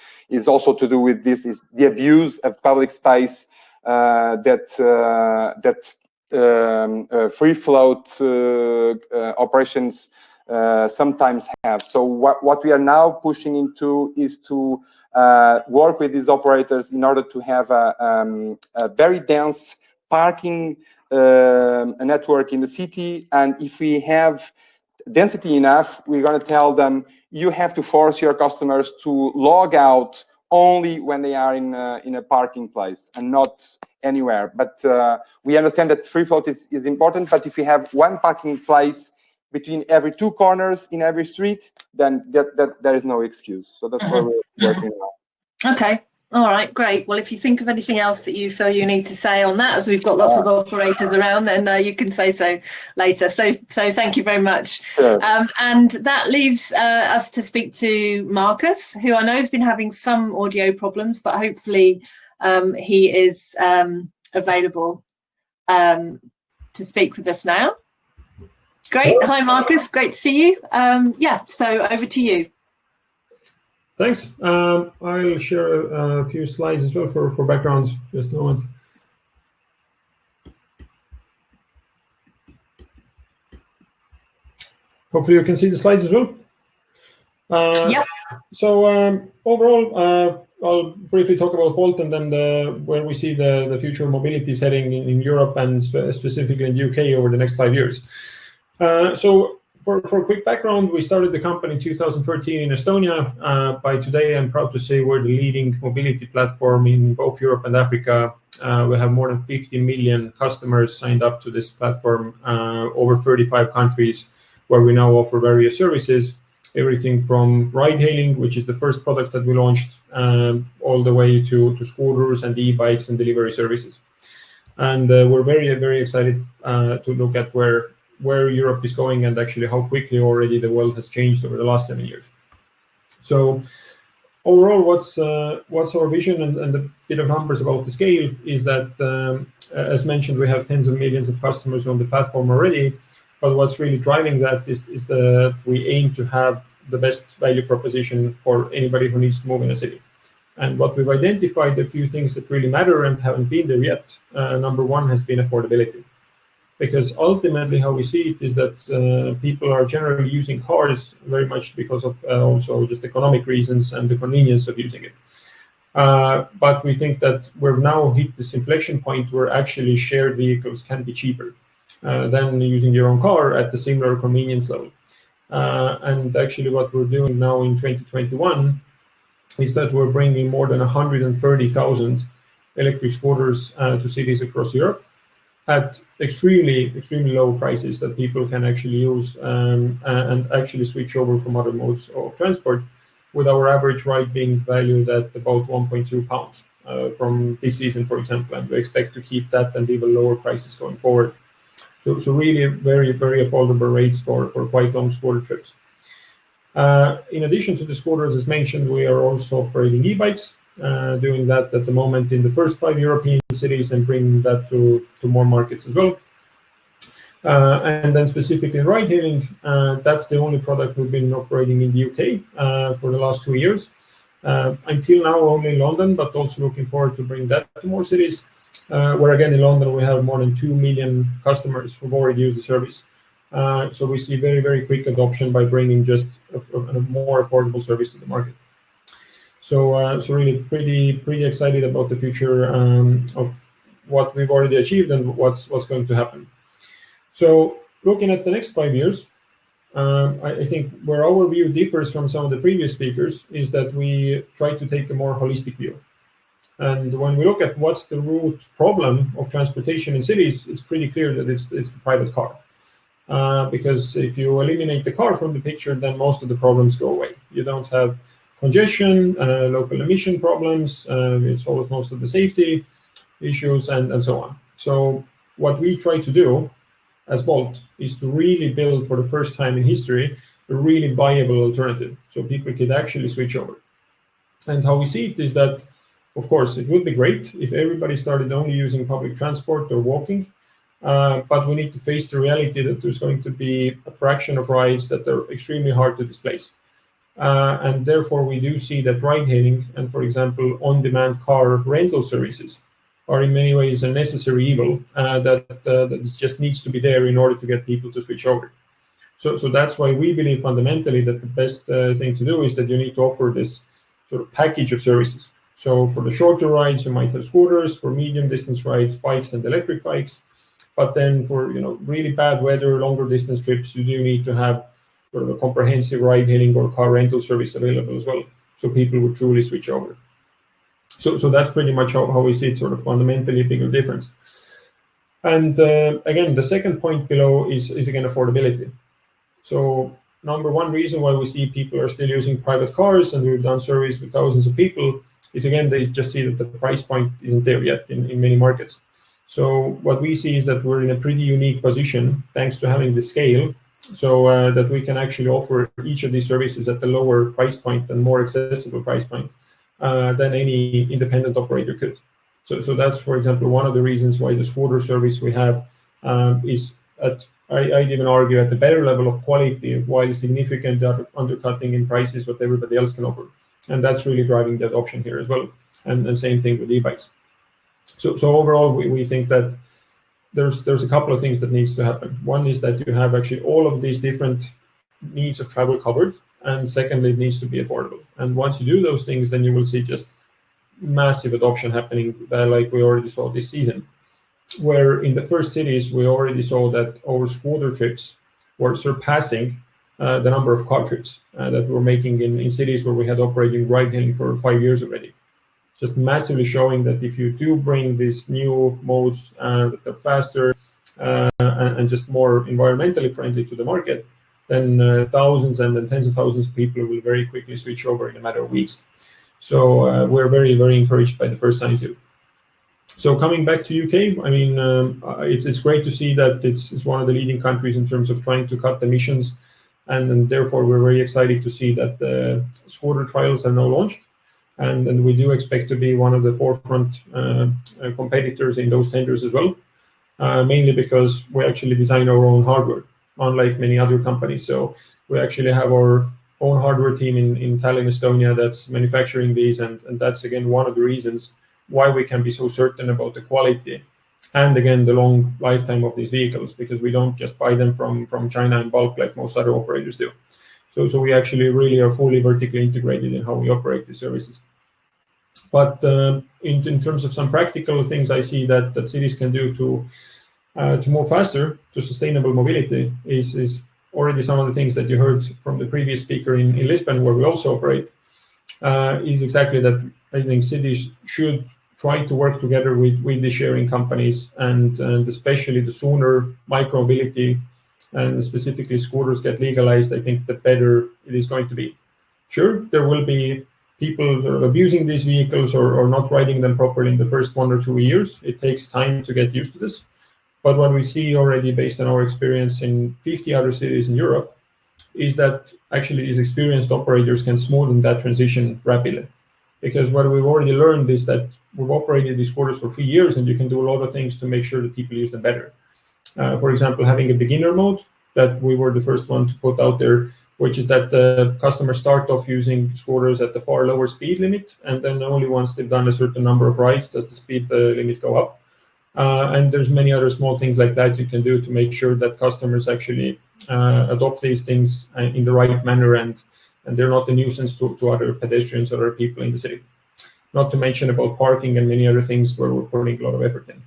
Speaker 5: also to do with this is the abuse of public space that free float operations sometimes have. So what we are now pushing into is to work with these operators in order to have a very dense parking network in the city. And if we have density enough, we're going to tell them, you have to force your customers to log out only when they are in a parking place and not anywhere. But we understand that free float is important, but if we have one parking place between every 2 corners in every street, then there is no excuse. So that's where we're working on.
Speaker 2: Okay. All right, great. Well, if you think of anything else that you feel you need to say on that, as we've got lots of operators around, then you can say so later. So thank you very much.
Speaker 5: Sure.
Speaker 2: And that leaves us to speak to Marcus, who I know has been having some audio problems, but hopefully he is available to speak with us now. Great. Hi, Marcus. Great to see you. Yeah, so over to you.
Speaker 1: Thanks. I'll share a few slides as well for background. Just a moment. Hopefully you can see the slides as well.
Speaker 2: Yep.
Speaker 1: So overall, I'll briefly talk about Bolt and then where we see the future mobility heading in Europe and specifically in the UK over the next 5 years. So for a quick background, we started the company in 2013 in Estonia. By today, I'm proud to say we're the leading mobility platform in both Europe and Africa. We have more than 50 million customers signed up to this platform, over 35 countries, where we now offer various services, everything from ride-hailing, which is the first product that we launched, all the way to scooters and e-bikes and delivery services. And we're very, very excited to look at where Europe is going and actually how quickly already the world has changed over the last 7 years. So overall, what's our vision and a bit of numbers about the scale is that, as mentioned, we have tens of millions of customers on the platform already. But what's really driving that is that we aim to have the best value proposition for anybody who needs to move in a city. And what we've identified, a few things that really matter and haven't been there yet. Number one has been affordability. Because ultimately how we see it is that people are generally using cars very much because of also just economic reasons and the convenience of using it. But we think that we've now hit this inflection point where actually shared vehicles can be cheaper than using your own car at the similar convenience level. And actually what we're doing now in 2021 is that we're bringing more than 130,000 electric scooters to cities across Europe at extremely low prices that people can actually use and actually switch over from other modes of transport, with our average ride being valued at about 1.2 pounds from this season, for example, and we expect to keep that and even lower prices going forward. So really very, very affordable rates for quite long scooter trips. In addition to the scooters, as mentioned, we are also operating e-bikes, doing that at the moment in the first 5 European cities and bringing that to more markets as well. And then specifically in ride-hailing, that's the only product we've been operating in the UK for the last 2 years. Until now, only in London, but also looking forward to bring that to more cities. Where again in London we have more than 2 million customers who've already used the service. So we see very, very quick adoption by bringing just a more affordable service to the market. So really pretty excited about the future of what we've already achieved and what's going to happen. So looking at the next 5 years, I think where our view differs from some of the previous speakers is that we try to take a more holistic view. And when we look at what's the root problem of transportation in cities, it's pretty clear that it's the private car. Because if you eliminate the car from the picture, then most of the problems go away. You don't have congestion, local emission problems, it solves most of the safety issues and so on. So what we try to do as Bolt is to really build for the first time in history a really viable alternative so people could actually switch over. And how we see it is that
Speaker 6: Of course, it would be great if everybody started only using public transport or walking, but we need to face the reality that there's going to be a fraction of rides that are extremely hard to displace. And therefore, we do see that ride-hailing and, for example, on-demand car rental services are in many ways a necessary evil that just needs to be there in order to get people to switch over. So that's why we believe fundamentally that the best thing to do is that you need to offer this sort of package of services. So for the shorter rides, you might have scooters. For medium distance rides, bikes and electric bikes. But then for really bad weather, longer distance trips, you do need to have sort of a comprehensive ride-hailing or car rental service available as well, so people would truly switch over. So that's pretty much how we see it, sort of fundamentally a bigger difference. And again, the second point below is again affordability. So number one reason why we see people are still using private cars, and we've done surveys with thousands of people, is again they just see that the price point isn't there yet in many markets. So what we see is that we're in a pretty unique position thanks to having the scale, so that we can actually offer each of these services at a lower price point and more accessible price point than any independent operator could. So that's, for example, one of the reasons why the scooter service we have is at, I'd even argue, at the better level of quality, while significantly undercutting in prices what everybody else can offer. And that's really driving the adoption here as well. And the same thing with e-bikes. So overall, we think that there's a couple of things that needs to happen. One is that you have actually all of these different needs of travel covered, and secondly, it needs to be affordable. And once you do those things, then you will see just massive adoption happening, like we already saw this season, where in the first cities, we already saw that our scooter trips were surpassing the number of car trips that we're making in cities where we had operating ride-hailing for 5 years already. Just massively showing that if you do bring these new modes that are faster and just more environmentally friendly to the market, then thousands and then tens of thousands of people will very quickly switch over in a matter of weeks. So we're very, very encouraged by the first signs here. So coming back to UK, I mean, it's great to see that it's one of the leading countries in terms of trying to cut emissions, and therefore we're very excited to see that the scooter trials are now launched. And we do expect to be one of the forefront competitors in those tenders as well, mainly because we actually design our own hardware, unlike many other companies. So we actually have our own hardware team in Tallinn, Estonia, that's manufacturing these, and that's again one of the reasons why we can be so certain about the quality and again the long lifetime of these vehicles, because we don't just buy them from China in bulk like most other operators do. So we actually really are fully vertically integrated in how we operate the services. But in terms of some practical things I see that cities can do to move faster to sustainable mobility is already some of the things that you heard from the previous speaker in Lisbon, where we also operate, is exactly that. I think cities should try to work together with the sharing companies, and especially the sooner micromobility and specifically scooters get legalized, I think the better it is going to be. Sure, there will be people sort of abusing these vehicles or not riding them properly in the first 1 or 2 years. It takes time to get used to this. But what we see already based on our experience in 50 other cities in Europe is that actually these experienced operators can smoothen that transition rapidly. Because what we've already learned is that we've operated these scooters for 3 years, and you can do a lot of things to make sure that people use them better. For example, having a beginner mode that we were the first one to put out there, which is that the customers start off using scooters at the far lower speed limit, and then only once they've done a certain number of rides does the speed limit go up. And there's many other small things like that you can do to make sure that customers actually adopt these things in the right manner, and they're not a nuisance to other pedestrians or other people in the city. Not to mention about parking and many other things where we're putting a lot of effort in.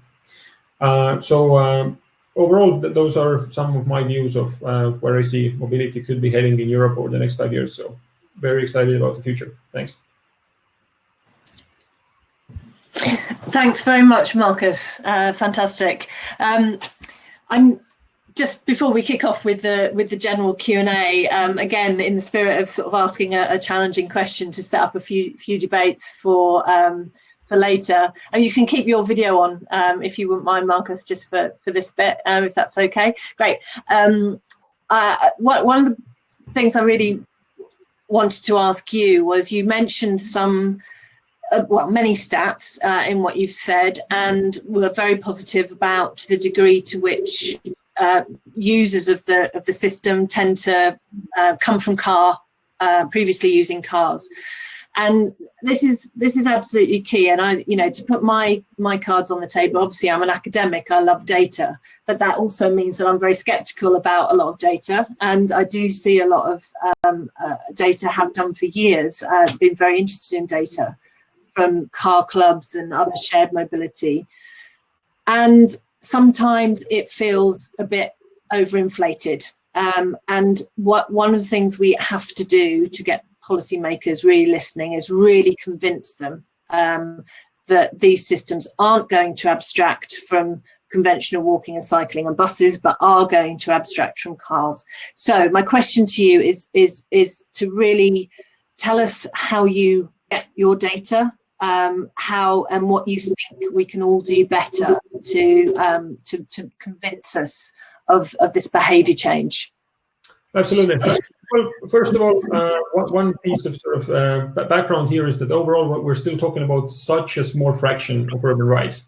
Speaker 6: Overall, those are some of my views of where I see mobility could be heading in Europe over the next 5 years. So very excited about the future. Thanks.
Speaker 2: Thanks very much, Marcus. Fantastic. I'm just before we kick off with the general Q&A, again, in the spirit of sort of asking a challenging question to set up a few debates for later. And you can keep your video on if you wouldn't mind, Marcus, just for this bit, if that's okay. Great. One of the things I really wanted to ask you was, you mentioned some well, many stats in what you've said, and we're very positive about the degree to which users of the system tend to come from previously using cars. And this is absolutely key. And I, to put my cards on the table, obviously I'm an academic, I love data, but that also means that I'm very skeptical about a lot of data. And I do see a lot of data, have done for years, been very interested in data from car clubs and other shared mobility. And sometimes it feels a bit overinflated. And one of the things we have to do to get policymakers really listening is really convince them that these systems aren't going to abstract from conventional walking and cycling and buses, but are going to abstract from cars. So my question to you is to really tell us how you get your data, how and what you think we can all do better to convince us of this behaviour change.
Speaker 6: Absolutely. Well, first of all, one piece of sort of background here is that overall we're still talking about such a small fraction of urban rides.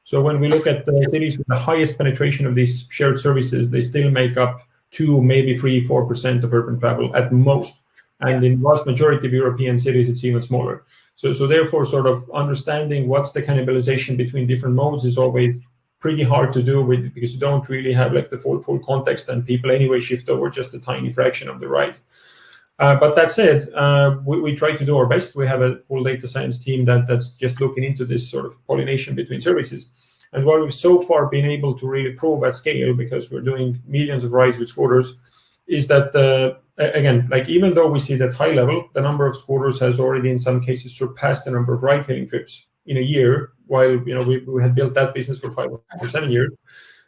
Speaker 6: So when we look at the cities with the highest penetration of these shared services, they still make up 2, maybe 3, 4% of urban travel at most. And in the vast majority of European cities, it's even smaller. So therefore, sort of understanding what's the cannibalization between different modes is always pretty hard to do because you don't really have like the full context, and people anyway shift over just a tiny fraction of the rides. But that said, we try to do our best. We have a full data science team that's just looking into this sort of pollination between services. And what we've so far been able to really prove at scale, because we're doing millions of rides with scooters, is that again, like even though we see that high level, the number of scooters has already in some cases surpassed the number of ride-hailing trips in a year, while we had built that business for 5 or 7 years.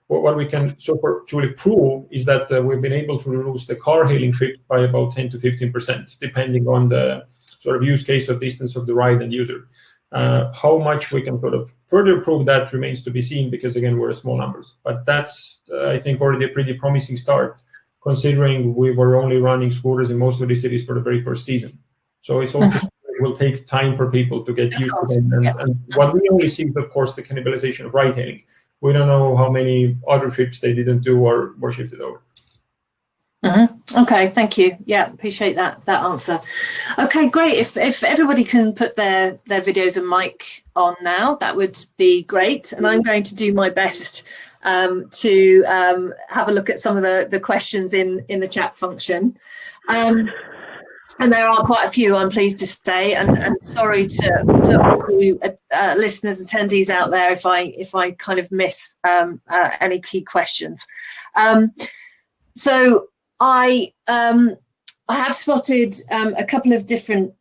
Speaker 6: What we can so far truly prove is that we've been able to reduce the car-hailing trips by about 10 to 15%, depending on the sort of use case or distance of the ride and user. How much we can sort of further prove that remains to be seen, because again, we're small numbers. But that's, I think, already a pretty promising start, considering we were only running scooters in most of the cities for the very first season. So it's also it will take time for people to get used to them. And what we only see is, of course, the cannibalization of ride-hailing. We don't know how many other trips they didn't do or were shifted over.
Speaker 2: Okay, thank you. Yeah, appreciate that answer. Okay, great. If everybody can put their videos and mic on now, that would be great. And I'm going to do my best to have a look at some of the questions in the chat function. And there are quite a few, I'm pleased to say, and sorry to all you listeners, attendees out there if I kind of miss any key questions. So I have spotted a couple of different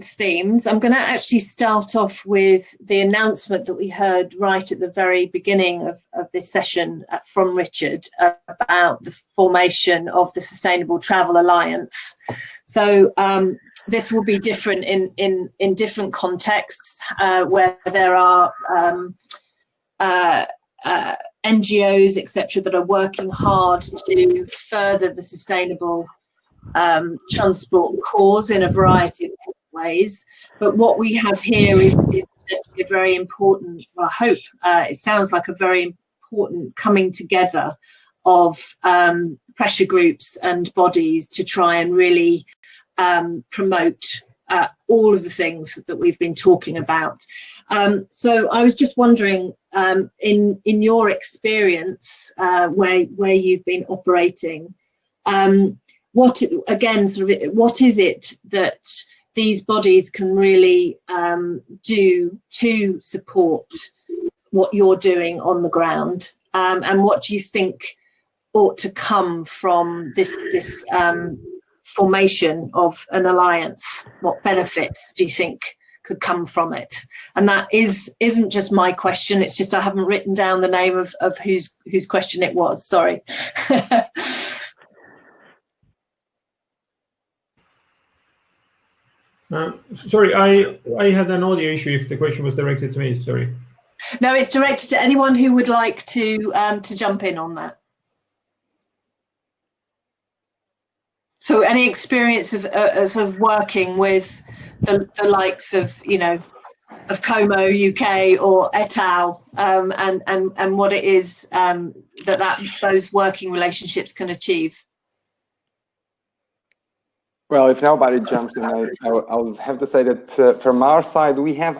Speaker 2: themes. I'm going to actually start off with the announcement that we heard right at the very beginning of this session from Richard about the formation of the Sustainable Travel Alliance. So this will be different in different contexts where there are NGOs, etc., that are working hard to further the sustainable transport cause in a variety of ways. But what we have here is a very important, well, I hope it sounds like a very important coming together of pressure groups and bodies to try and really promote all of the things that we've been talking about. So I was just wondering, in your experience, where you've been operating, what is it that these bodies can really do to support what you're doing on the ground, and what do you think ought to come from this formation of an alliance? What benefits do you think could come from it? And that isn't just my question, it's just I haven't written down the name of whose question it was, sorry.
Speaker 6: Sorry, I had an audio issue if the question was directed to me, sorry.
Speaker 2: No, it's directed to anyone who would like to jump in on that. So any experience of working with the likes of, of Como UK or et al. And what it is that those working relationships can achieve.
Speaker 5: Well, if nobody jumps in, I'll have to say that from our side, we have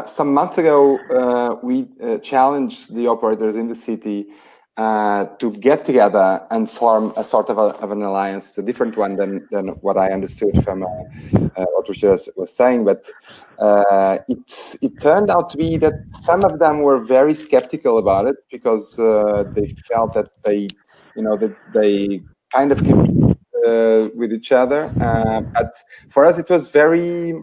Speaker 5: some months ago we challenged the operators in the city to get together and form a sort of an alliance, a different one than what I understood from what Richard was saying. But it turned out to be that some of them were very skeptical about it because they felt that they kind of compete with each other. But for us, it was very.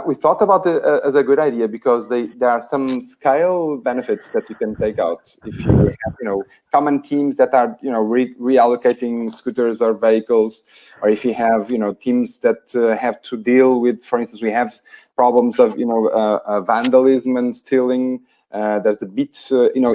Speaker 5: We thought about it as a good idea because there are some scale benefits that you can take out if you have, common teams that are, reallocating scooters or vehicles, or if you have, teams that have to deal with, for instance, we have problems of, vandalism and stealing. There's a bit,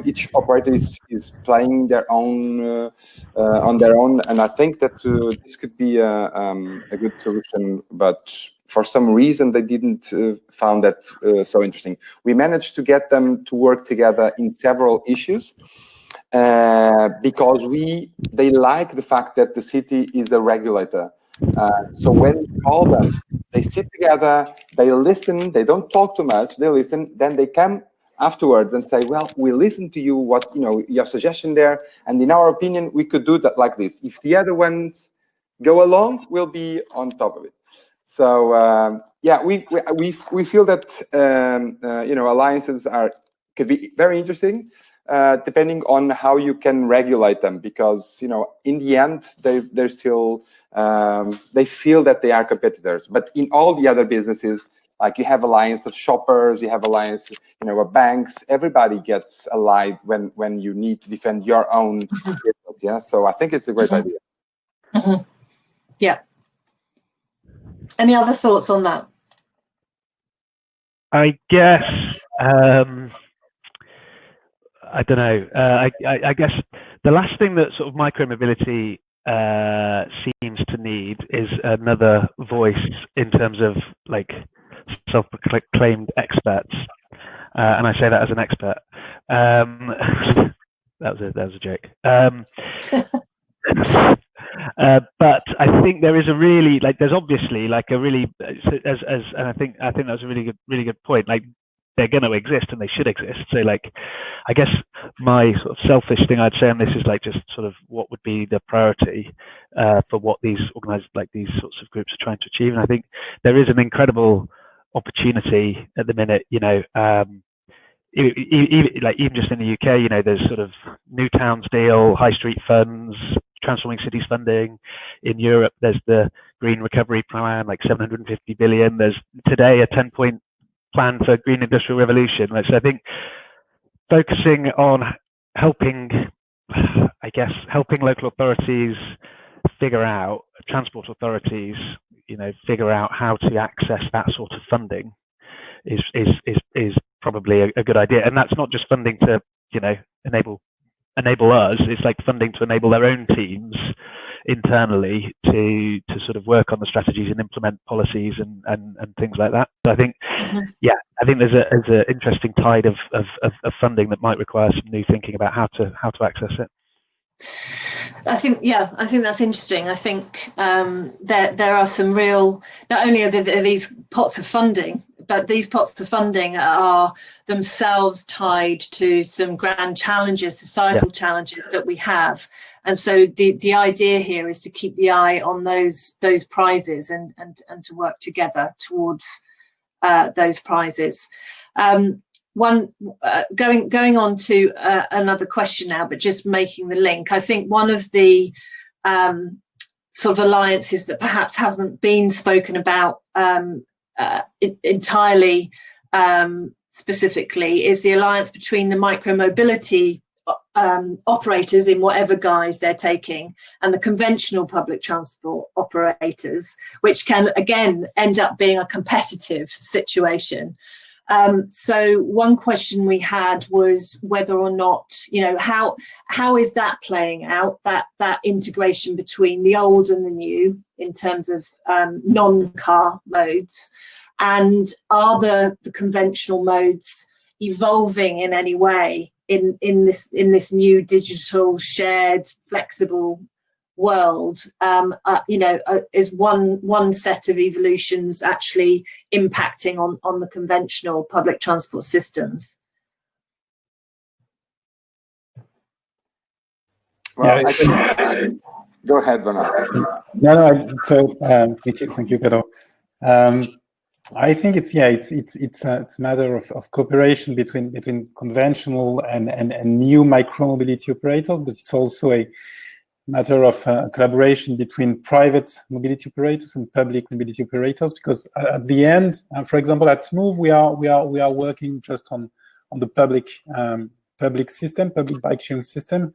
Speaker 5: each operator is playing their own on their own, and I think that this could be a good solution, but for some reason they didn't found that so interesting. We managed to get them to work together in several issues because they like the fact that the city is a regulator. So when you call them, they sit together, they listen, they don't talk too much, they listen, then they come afterwards and say, well, we listened to you, your suggestion there, and in our opinion, we could do that like this. If the other ones go along, we'll be on top of it. So yeah, we feel that alliances could be very interesting, depending on how you can regulate them, because in the end they're still they feel that they are competitors. But in all the other businesses, like you have alliance of shoppers, you have alliance, of banks. Everybody gets allied when you need to defend your own business. Yeah, so I think it's a great idea.
Speaker 2: Mm-hmm. Yeah. Any other thoughts on that?
Speaker 4: I guess I don't know. I guess the last thing that sort of micromobility seems to need is another voice in terms of like self-proclaimed experts, and I say that as an expert. That was a joke. But I think there is a really there's obviously a really and I think that's a really good point. Like they're going to exist and they should exist. So I guess my sort of selfish thing I'd say on this is just sort of what would be the priority for what these organized these sorts of groups are trying to achieve. And I think there is an incredible opportunity at the minute. Even just in the UK, there's sort of New Towns deal, high street funds, transforming cities funding. In Europe, there's the Green Recovery Plan, 750 billion. There's today a 10-point plan for Green Industrial Revolution. So I think focusing on helping local authorities figure out, transport authorities, figure out how to access that sort of funding is probably a good idea. And that's not just funding to enable us. It's funding to enable their own teams internally to sort of work on the strategies and implement policies and things like that. So I think I think there's an interesting tide of funding that might require some new thinking about how to access it.
Speaker 2: I think that's interesting. I think there are some real, not only are there these pots of funding, but these pots of funding are themselves tied to some grand challenges, societal challenges that we have. And so the idea here is to keep the eye on those prizes and to work together towards those prizes. One going on to another question now, but just making the link. I think one of the sort of alliances that perhaps hasn't been spoken about entirely specifically is the alliance between the micromobility operators in whatever guise they're taking and the conventional public transport operators, which can again end up being a competitive situation. So one question we had was whether or not, how is that playing out, that integration between the old and the new in terms of non-car modes, And are the conventional modes evolving in any way in this new digital, shared, flexible world? Is one set of evolutions actually impacting on the conventional public transport systems?
Speaker 5: Well, go ahead, Bernard.
Speaker 3: No. So thank you, Pedro. I think it's a matter of cooperation between conventional and new micro-mobility operators, but it's also a matter of collaboration between private mobility operators and public mobility operators. Because at the end, for example, at SMOOVE, we are working just on the public system, public bike sharing system.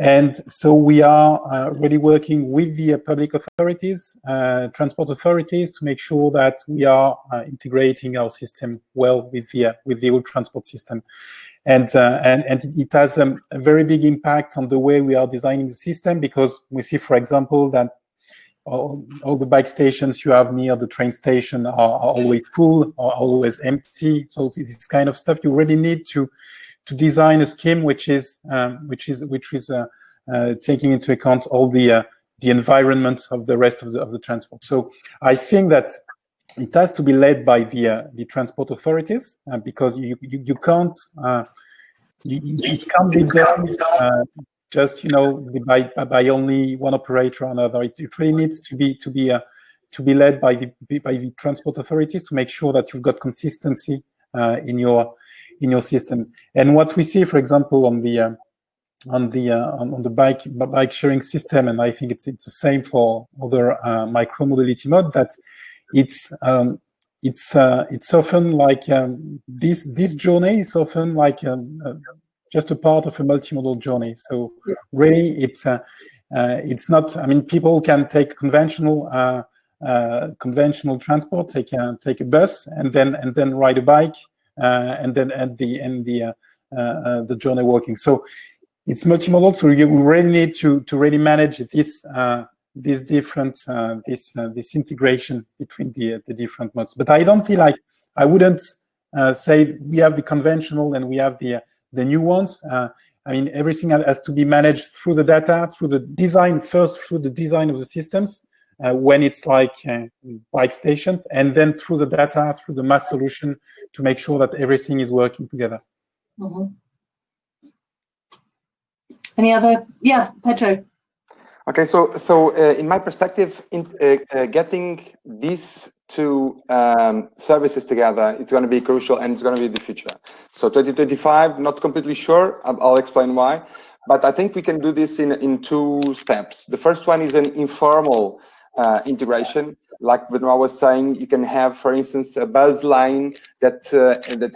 Speaker 3: And so we are really working with the public authorities, transport authorities, to make sure that we are integrating our system well with the old transport system. And it has a very big impact on the way we are designing the system, because we see, for example, that all the bike stations you have near the train station are always full or always empty. So this kind of stuff, you really need to design a scheme which is taking into account all the environment of the rest of the transport. So I think that it has to be led by the transport authorities, because you can't it can't be done just by only one operator or another. It really needs to be led by the transport authorities to make sure that you've got consistency in your system. And what we see, for example, on the bike sharing system, and I think it's the same for other micro mobility mode, that it's often like this journey is often like just a part of a multimodal journey. So really, it's not. I mean, people can take conventional transport, take a bus, and then ride a bike. And then at the end, the journey walking. So it's multimodal. So you really need to really manage this integration between the different modes. But I don't feel like I wouldn't say we have the conventional and we have the new ones. I mean, everything has to be managed through the data, through the design first, through the design of the systems. When it's like bike stations, and then through the data, through the mass solution, to make sure that everything is working together.
Speaker 2: Mm-hmm. Any other? Yeah, Pedro.
Speaker 5: Okay, so in my perspective, getting these two services together, it's going to be crucial, and it's going to be the future. So 2025, not completely sure. I'll explain why, but I think we can do this in two steps. The first one is an informal integration. Like Benoit was saying, you can have, for instance, a bus line that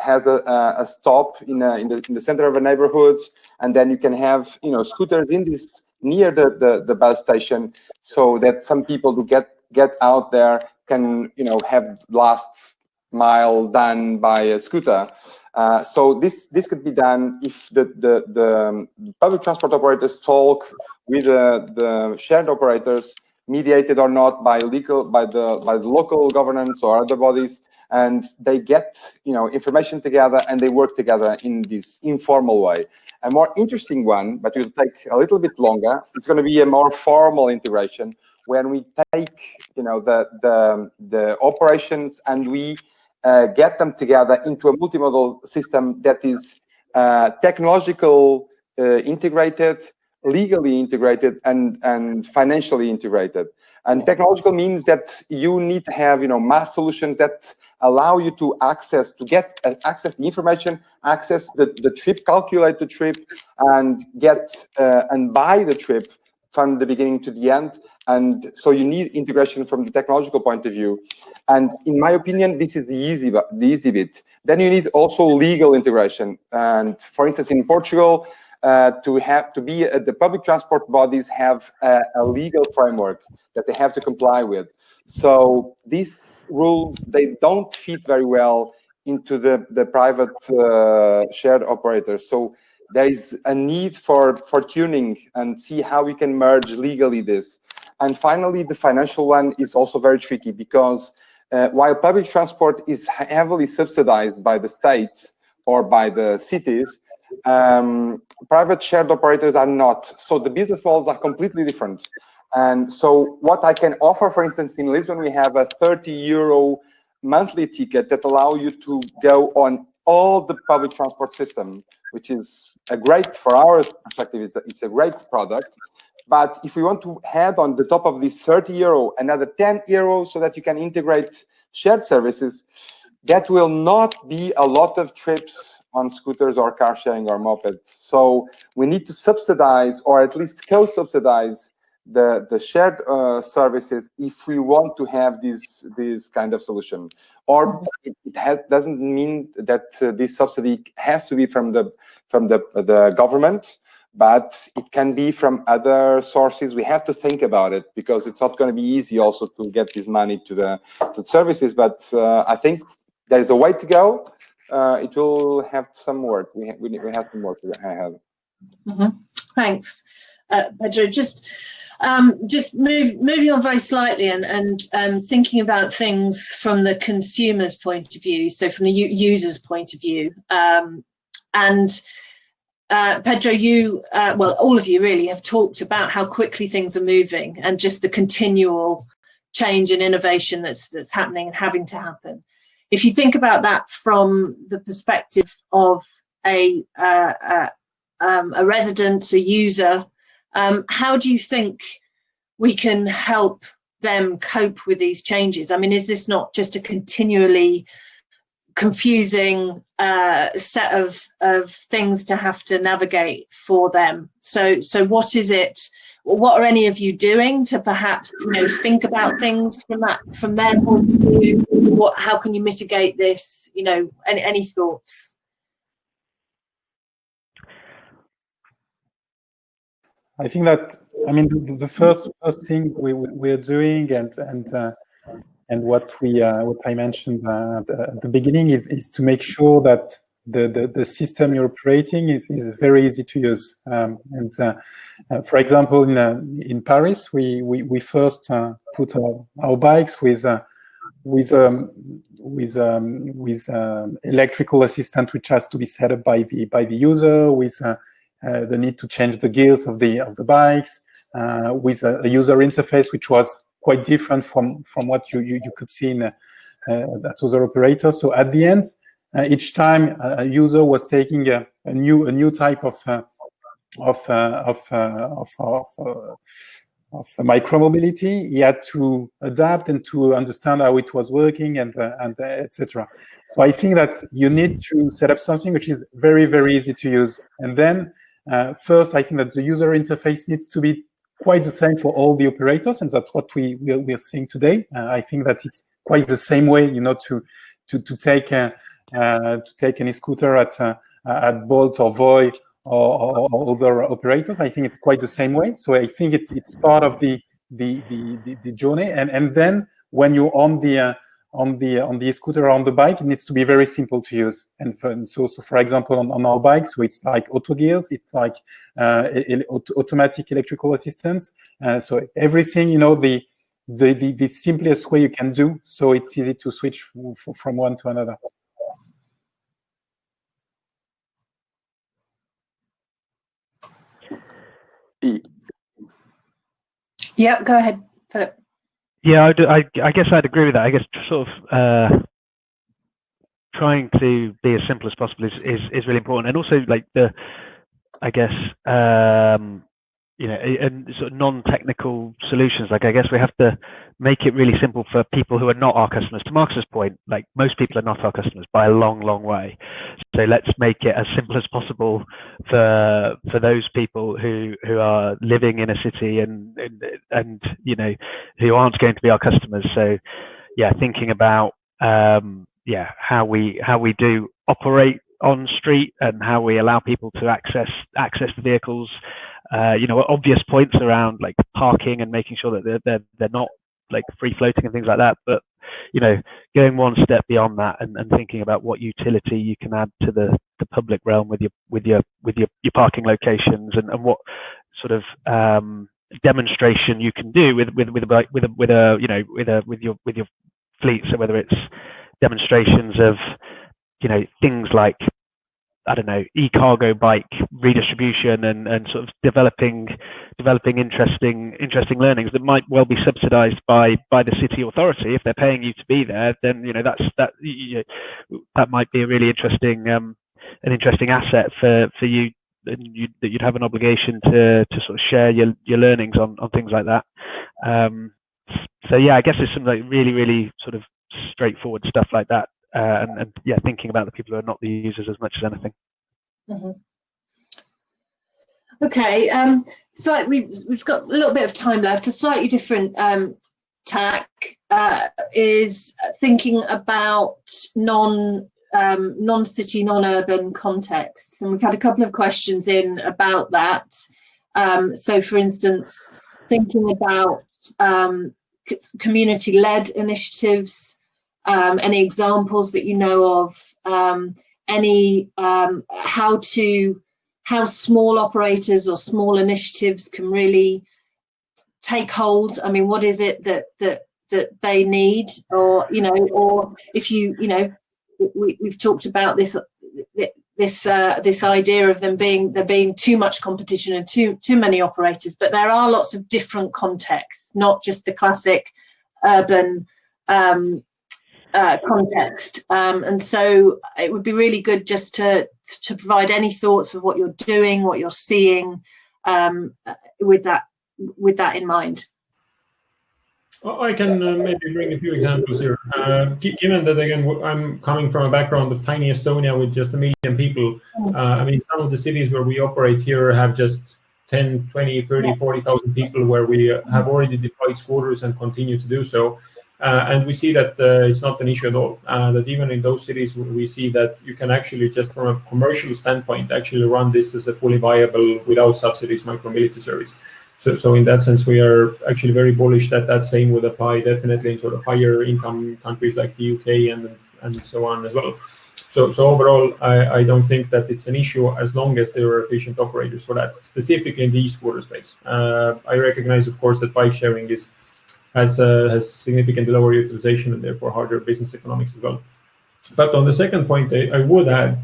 Speaker 5: has a stop in the center of a neighborhood, and then you can have scooters in this near the bus station, so that some people who get out there can have last mile done by a scooter. So this could be done if the public transport operators talk with the shared operators, mediated or not by the local governance or other bodies, and they get information together and they work together in this informal way. A more interesting one, but it will take a little bit longer, it's going to be a more formal integration, when we take the operations and we get them together into a multimodal system that is technological integrated, legally integrated, and financially integrated. And technological means that you need to have mass solutions that allow you to access the information, access the trip, calculate the trip, and get and buy the trip from the beginning to the end. And so you need integration from the technological point of view. And in my opinion, this is the easy bit. Then you need also legal integration. And for instance, in Portugal, the public transport bodies have a legal framework that they have to comply with. So these rules, they don't fit very well into the private shared operators. So there is a need for tuning and see how we can merge legally this. And finally, the financial one is also very tricky, because while public transport is heavily subsidized by the state or by the cities, private shared operators are not. So the business models are completely different. And so what I can offer, for instance, in Lisbon, we have a 30 € monthly ticket that allow you to go on all the public transport system, which is a great, for our perspective, it's a great product. But if we want to add on the top of this 30 € another 10 € so that you can integrate shared services, that will not be a lot of trips on scooters or car sharing or mopeds. So we need to subsidize, or at least co-subsidize, the shared services if we want to have this kind of solution. Or it doesn't mean that this subsidy has to be from the government, but it can be from other sources. We have to think about it, because it's not going to be easy also to get this money to the services. But I think there is a way to go. It will have some work. We have some work ahead.
Speaker 2: Thanks, Pedro. Just moving on very slightly and thinking about things from the consumer's point of view, so from the user's point of view. Pedro, you, well, all of you really have talked about how quickly things are moving and just the continual change and innovation that's happening and having to happen. If you think about that from the perspective of a resident, a user, how do you think we can help them cope with these changes? I mean, is this not just a continually confusing set of things to have to navigate for them? So what is it? What are any of you doing to perhaps, think about things from their point of view? How can you mitigate this? Any thoughts?
Speaker 3: I think that, I mean, the first thing we're doing and what I mentioned at the beginning is to make sure that the system you're operating is very easy to use. For example, in Paris, we first put our bikes with electrical assistant, which has to be set up by the user, with the need to change the gears of the bikes, with a user interface which was quite different from what you could see in that other operator. So at the end, each time a user was taking a new type of micromobility, he had to adapt and to understand how it was working and etc. So I think that you need to set up something which is very, very easy to use. And then first, I think that the user interface needs to be quite the same for all the operators, and that's what we're seeing today. I think that it's quite the same way, to take any scooter at Bolt or Voi or other operators. I think it's quite the same way. So I think it's part of the journey. And then when you're on the scooter or on the bike, it needs to be very simple to use. And so for example, on our bikes, so it's like auto gears, it's like automatic electrical assistance. So everything, the simplest way you can do, so it's easy to switch from one to another.
Speaker 2: Yeah, go ahead, Philip.
Speaker 4: Yeah, I guess I'd agree with that. I guess sort of trying to be as simple as possible is really important, and also like and sort of non-technical solutions. Like I guess we have to make it really simple for people who are not our customers. To Marcus's point, like most people are not our customers by a long, long way. So let's make it as simple as possible for those people who are living in a city and who aren't going to be our customers. So yeah, thinking about how we do operate on street and how we allow people to access the vehicles. Obvious points around like parking and making sure that they're not like free floating and things like that, but going one step beyond that and thinking about what utility you can add to the public realm with your parking locations and what sort of demonstration you can do with your fleet. So whether it's demonstrations of, you know, things like, I don't know, e-cargo bike redistribution and sort of developing interesting learnings that might well be subsidized by the city authority. If they're paying you to be there, then, you know, that might be a really interesting an interesting asset for you, and you'd have an obligation to sort of share your learnings on things like that. So yeah, I guess it's some like really sort of straightforward stuff like that. And yeah, thinking about the people who are not the users as much as anything.
Speaker 2: Mm-hmm. Okay, so we've got a little bit of time left. A slightly different tack is thinking about non-city, non-urban contexts, and we've had a couple of questions in about that. So, for instance, thinking about community-led initiatives. Any examples that you know of? How small operators or small initiatives can really take hold? I mean, what is it that they need, or, you know, or if you know, we've talked about this idea of there being too much competition and too many operators, but there are lots of different contexts, not just the classic urban context, and so it would be really good just to provide any thoughts of what you're doing, what you're seeing, with that in mind.
Speaker 6: I can maybe bring a few examples here. Given that, again, I'm coming from a background of tiny Estonia with just 1 million people. I mean, some of the cities where we operate here have just 10, 20, 30, 40,000 people, where we have already deployed scooters and continue to do so. And we see that it's not an issue at all. That even in those cities, we see that you can actually, just from a commercial standpoint, actually run this as a fully viable, without subsidies, micromobility service. So in that sense, we are actually very bullish that same would apply definitely in sort of higher income countries like the UK and so on as well. So overall, I don't think that it's an issue as long as there are efficient operators for that, specifically in the e-scooter space. I recognize, of course, that bike sharing has significantly lower utilization and therefore harder business economics as well. But on the second point, I would add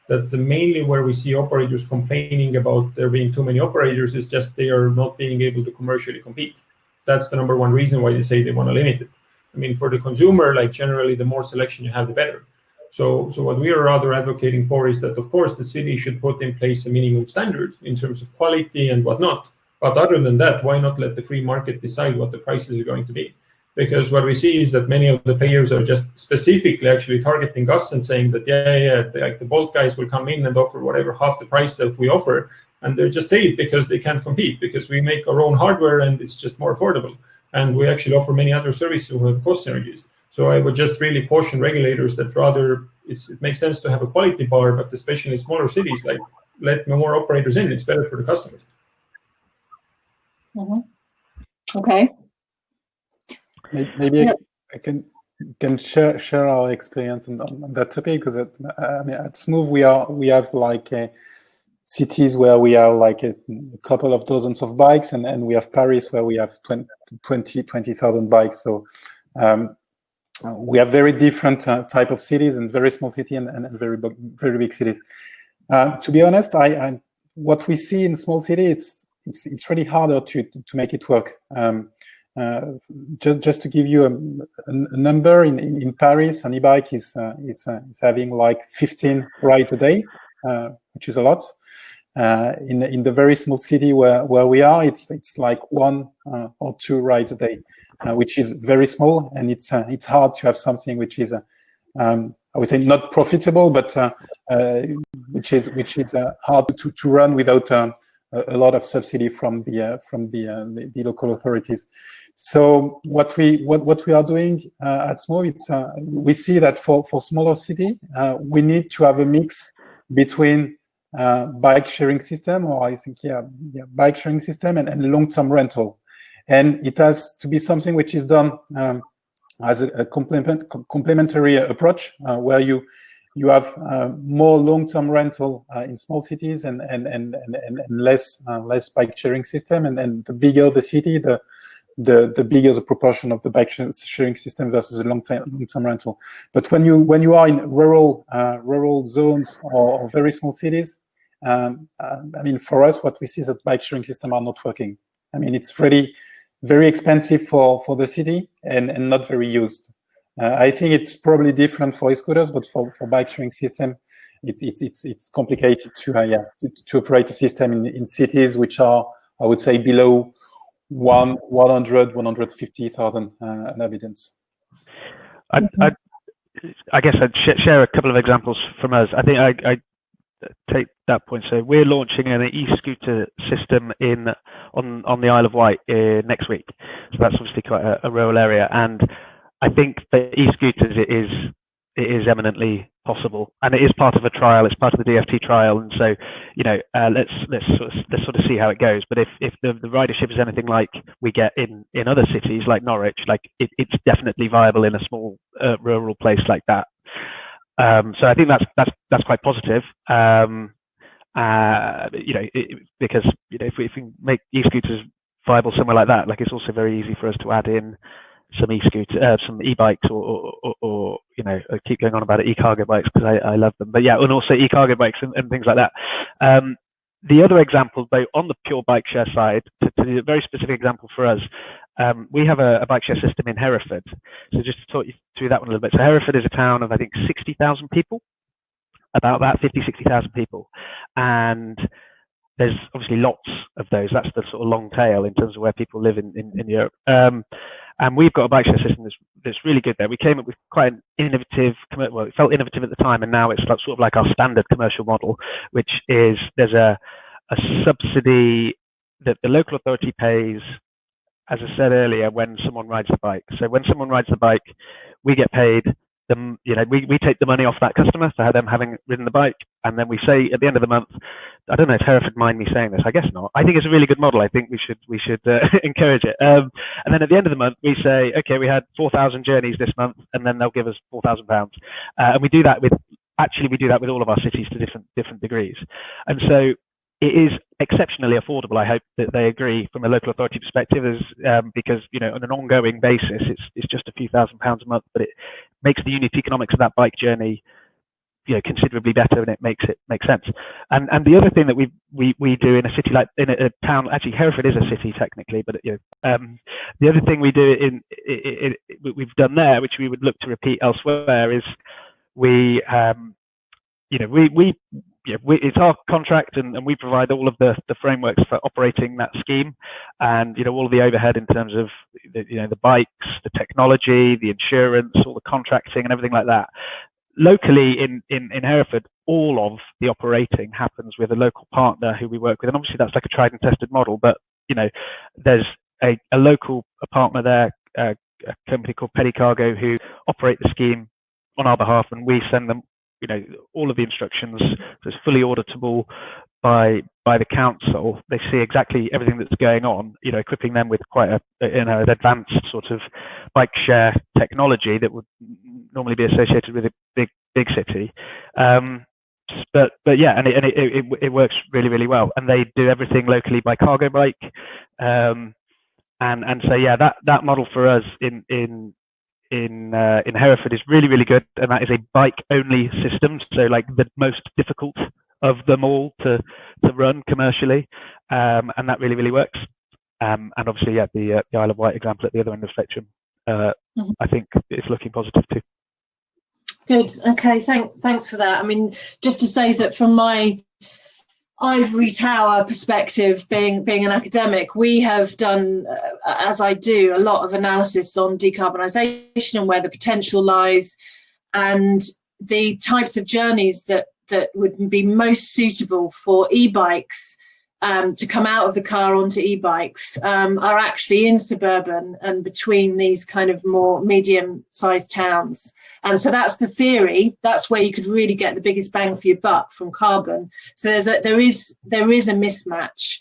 Speaker 6: that mainly where we see operators complaining about there being too many operators is just they are not being able to commercially compete. That's the number one reason why they say they want to limit it. I mean, for the consumer, like generally, the more selection you have, the better. So what we are rather advocating for is that, of course, the city should put in place a minimum standard in terms of quality and whatnot. But other than that, why not let the free market decide what the prices are going to be? Because what we see is that many of the players are just specifically actually targeting us and saying that, like the Bolt guys will come in and offer whatever half the price that we offer. And they just say it because they can't compete, because we make our own hardware and it's just more affordable. And we actually offer many other services with cost synergies. So I would just really caution regulators that rather it makes sense to have a quality bar, but especially in smaller cities, like let more operators in. It's better for the customers.
Speaker 2: Mm-hmm. Okay.
Speaker 3: Maybe I can share our experience on that topic, because I mean, at SMOOVE we have like cities where we have like a couple of dozens of bikes, and we have Paris where we have 20,000 bikes. So we have very different type of cities, and very small city and very big cities. To be honest, what we see in small city, it's really harder to make it work. Just to give you a number, in Paris, an e-bike is having like 15 rides a day, which is a lot. In the very small city where we are, it's like 1 or 2 rides a day, which is very small, and it's hard to have something which is I would say not profitable, but which is hard to run without a lot of subsidy from the local authorities. So what we are doing at SMOOVE, we see that for smaller city, we need to have a mix between bike sharing system, or I think bike sharing system and long-term rental, and it has to be something which is done as a complementary approach, where you have more long-term rental in small cities and less bike sharing system, and the bigger the city, the bigger the proportion of the bike sharing system versus a long-term rental. But when you are in rural zones or very small cities, I mean, for us, what we see is that bike sharing systems are not working. I mean, it's really very expensive for the city and not very used. I think it's probably different for e-scooters, but for bike sharing system, it's complicated to operate a system in cities which are, I would say, below 150,000 inhabitants.
Speaker 4: I guess I'd share a couple of examples from us. I think I take that point. So we're launching an e-scooter system on the Isle of Wight next week. So that's obviously quite a rural area, and I think for e-scooters it is eminently possible, and it is part of a trial. It's part of the DFT trial, and so let's sort of see how it goes. But if the ridership is anything like we get in other cities like Norwich, like it's definitely viable in a small rural place like that. So I think that's quite positive. Because if we can make e-scooters viable somewhere like that, like it's also very easy for us to add in some some e-bikes, or I keep going on about it, e-cargo bikes, because I love them. But yeah, and also e-cargo bikes and things like that. The other example, though, on the pure bike share side, to the very specific example for us, we have a bike share system in Hereford. So just to talk you through that one a little bit. So Hereford is a town of, I think, 60,000 people, about that, 60,000 people. And there's obviously lots of those. That's the sort of long tail in terms of where people live in Europe. And we've got a bike share system that's really good there. We came up with quite an innovative, well, it felt innovative at the time, and now it's like, sort of like our standard commercial model, which is there's a subsidy that the local authority pays, as I said earlier, when someone rides the bike. So when someone rides the bike, we get paid. We take the money off that customer for them having ridden the bike, and then we say at the end of the month, I don't know if Hereford mind me saying this, I guess not. I think it's a really good model. I think we should encourage it. And then at the end of the month, we say, okay, we had 4,000 journeys this month, and then they'll give us £4,000. And we do that with all of our cities to different degrees. And so it is exceptionally affordable. I hope that they agree from a local authority perspective, because on an ongoing basis, it's just a few £1,000s a month, but it makes the unit economics of that bike journey considerably better, and it makes sense. And the other thing that we do in a city like in a town, actually Hereford is a city technically, but the other thing we do we've done there, which we would look to repeat elsewhere, is it's our contract, and we provide all of the frameworks for operating that scheme, and all of the overhead in terms of the bikes, the technology, the insurance, all the contracting and everything like that. Locally in Hereford, all of the operating happens with a local partner who we work with, and obviously that's like a tried and tested model. But there's a local partner there, a company called Petty Cargo, who operate the scheme on our behalf, and we send them all of the instructions. So it's fully auditable by the council. They see exactly everything that's going on, equipping them with quite an advanced sort of bike share technology that would normally be associated with a big city. But yeah, and it works really, really well. And they do everything locally by cargo bike. And so yeah, that model for us in Hereford is really, really good, and that is a bike-only system, so like the most difficult of them all to run commercially, and that really, really works. And obviously, yeah, the Isle of Wight example at the other end of the spectrum, I think it's looking positive too.
Speaker 2: Good. Okay. Thanks for that. I mean, just to say that from my ivory tower perspective, being an academic, we have done, as I do, a lot of analysis on decarbonisation and where the potential lies, and the types of journeys that would be most suitable for e-bikes to come out of the car onto e-bikes are actually in suburban and between these kind of more medium-sized towns. So that's the theory. That's where you could really get the biggest bang for your buck from carbon. So there is a mismatch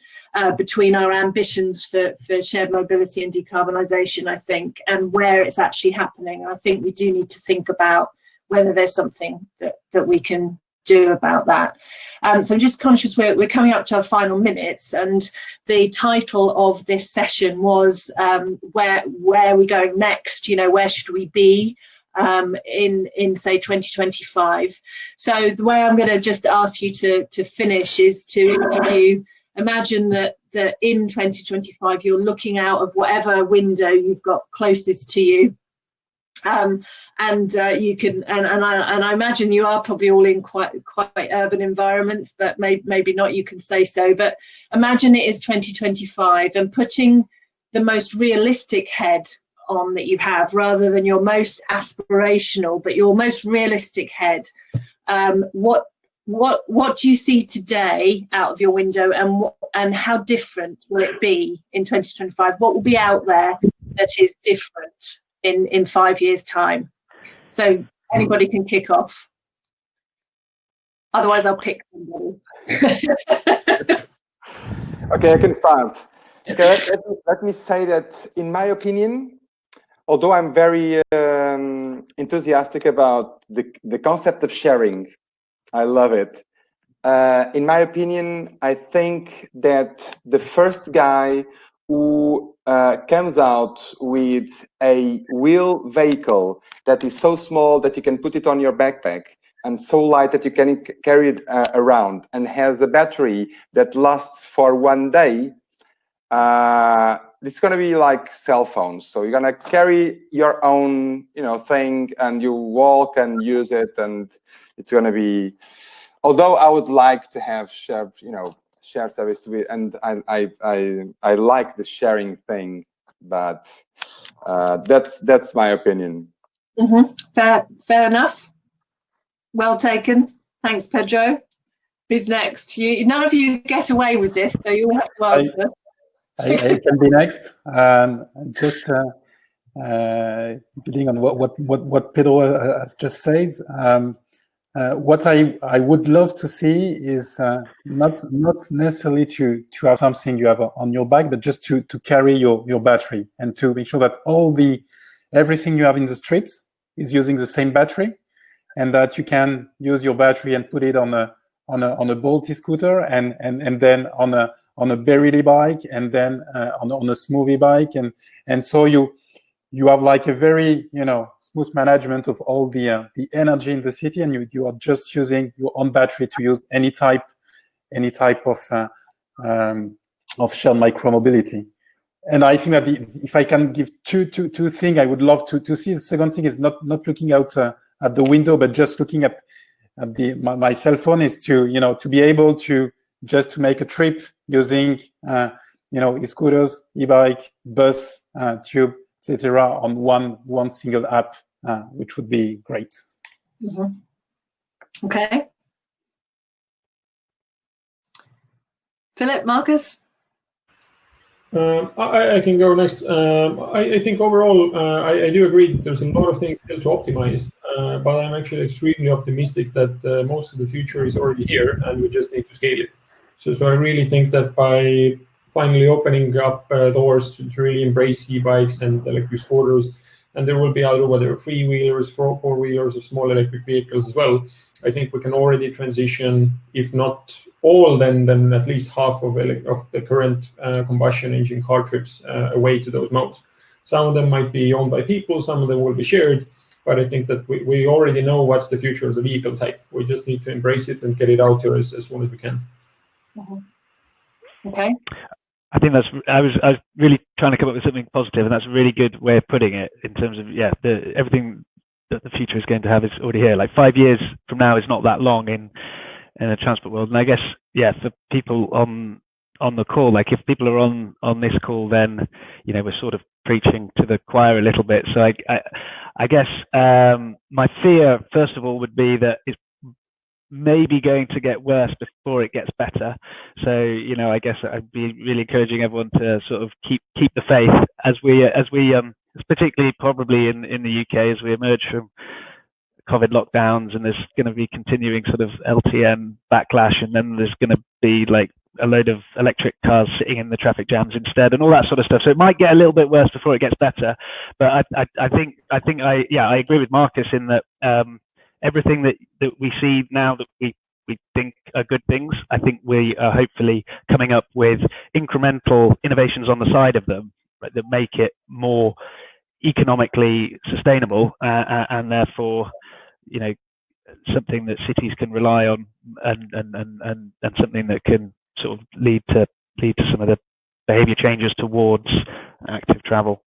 Speaker 2: between our ambitions for shared mobility and decarbonisation, I think, and where it's actually happening. I think we do need to think about whether there's something that we can do about that. So I'm just conscious we're coming up to our final minutes, and the title of this session was where are we going next? You know, where should we be in say 2025? So the way I'm going to just ask you to finish is to, if you imagine that in 2025 you're looking out of whatever window you've got closest to you. You can, and I imagine you are probably all in quite urban environments, but maybe not. You can say so. But imagine it is 2025, and putting the most realistic head on that you have, rather than your most aspirational, but your most realistic head. What do you see today out of your window, and how different will it be in 2025? What will be out there that is different in 5 years' time? So anybody can kick off. Otherwise, I'll pick somebody.
Speaker 5: Okay, I can start. Okay, let me say that, in my opinion, although I'm very enthusiastic about the concept of sharing, I love it. In my opinion, I think that the first guy who comes out with a wheel vehicle that is so small that you can put it on your backpack, and so light that you can carry it around, and has a battery that lasts for 1 day, it's going to be like cell phones. So you're going to carry your own, thing, and you walk and use it, and it's going to be. Although I would like to have shared service to be, and I like the sharing thing, but that's my opinion.
Speaker 2: Fair enough. Well taken. Thanks, Pedro. Who's next? None of you get away with this, so you'll have to answer.
Speaker 3: I can be next. Just building on what Pedro has just said. What I would love to see is not necessarily to have something you have on your back, but just to carry your battery, and to make sure that everything you have in the streets is using the same battery, and that you can use your battery and put it on a Bolty scooter, and then on a Beryley bike, and then on a SMOOVE bike, and so you have like a very smooth management of all the energy in the city, and you are just using your own battery to use any type of shared micromobility. And I think that if I can give two things I would love to see. The second thing is not looking out at the window, but just looking at my cell phone, is to be able to make a trip using e-scooters, e-bike, bus, tube, etc. on one single app, which would be great.
Speaker 2: Okay. Philip, Marcus?
Speaker 6: I can go next. I think overall, I do agree that there's a lot of things still to optimize, but I'm actually extremely optimistic that most of the future is already here, and we just need to scale it. So I really think that by finally opening up doors to really embrace e-bikes and electric scooters, and there will be other, whether three-wheelers, four-wheelers, or small electric vehicles as well. I think we can already transition, if not all, then at least half of the current combustion engine car trips away to those modes. Some of them might be owned by people, some of them will be shared, but I think that we already know what's the future of the vehicle type. We just need to embrace it and get it out there as soon as we can.
Speaker 2: Okay.
Speaker 4: I think I was really trying to come up with something positive, and that's a really good way of putting it, in terms of everything that the future is going to have is already here. Like 5 years from now is not that long in a transport world. And I guess for people on the call, like if people are on this call, then we're sort of preaching to the choir a little bit. So I guess my fear, first of all, would be that it's maybe going to get worse before it gets better. So I guess I'd be really encouraging everyone to sort of keep the faith as we particularly probably in the UK, as we emerge from COVID lockdowns, and there's going to be continuing sort of LTM backlash, and then there's going to be like a load of electric cars sitting in the traffic jams instead, and all that sort of stuff. So it might get a little bit worse before it gets better. But I think I agree with Marcus in that everything that we see now that we think are good things, I think we are hopefully coming up with incremental innovations on the side of them, right, that make it more economically sustainable, and therefore, something that cities can rely on, and something that can sort of lead to some of the behavior changes towards active travel.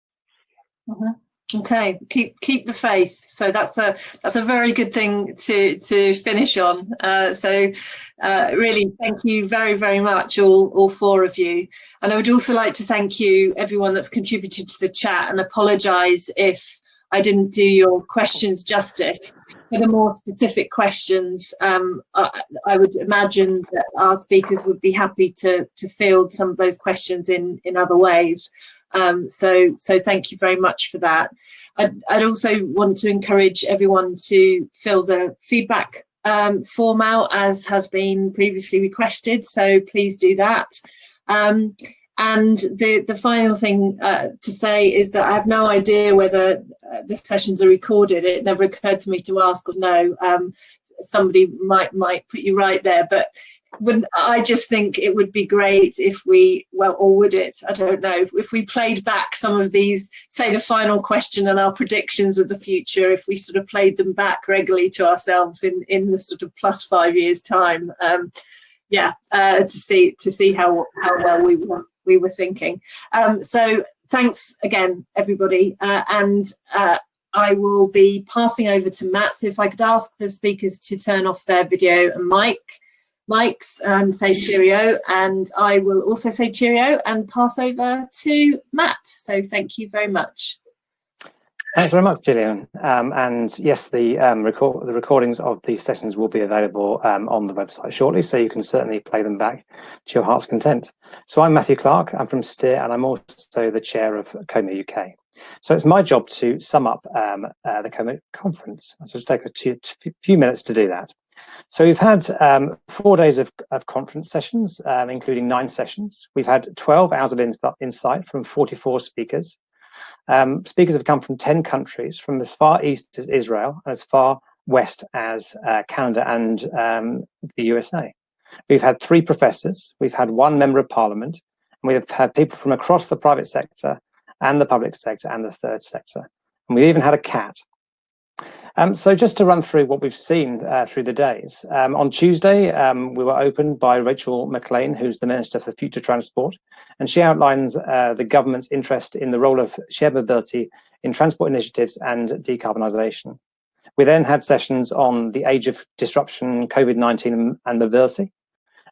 Speaker 2: Mm-hmm. Okay, keep the faith. So that's a very good thing to finish on. Really, thank you very, very much, all four of you. And I would also like to thank you, everyone that's contributed to the chat, and apologise if I didn't do your questions justice. For the more specific questions, I would imagine that our speakers would be happy to field some of those questions in other ways. So thank you very much for that. I'd also want to encourage everyone to fill the feedback form out as has been previously requested. So please do that. And the final thing to say is that I have no idea whether the sessions are recorded. It never occurred to me to ask, or no, somebody might put you right there, but I just think it would be great if we, or would it? I don't know. If we played back some of these, say the final question and our predictions of the future, if we sort of played them back regularly to ourselves in the sort of plus 5 years time, to see how well we were thinking. So thanks again, everybody, and I will be passing over to Matt. So if I could ask the speakers to turn off their video and mics and say cheerio, and I will also say cheerio and pass over to Matt. So thank you very much.
Speaker 7: Thanks very much, Gillian. And yes, the recordings of these sessions will be available on the website shortly, so you can certainly play them back to your heart's content. So I'm Matthew Clark, I'm from STEER, and I'm also the chair of COMA UK. So it's my job to sum up the COMA conference. So just take a few minutes to do that. So we've had 4 days of conference sessions, including 9 sessions. We've had 12 hours of insight from 44 speakers. Speakers have come from 10 countries, from as far east as Israel and as far west as Canada and the USA. We've had 3 professors, we've had 1 member of parliament, and we have had people from across the private sector and the public sector and the third sector. And we even had a cat. So just to run through what we've seen through the days. On Tuesday, we were opened by Rachel McLean, who's the Minister for Future Transport, and she outlines the government's interest in the role of shared mobility in transport initiatives and decarbonisation. We then had sessions on the age of disruption, COVID-19 and mobility,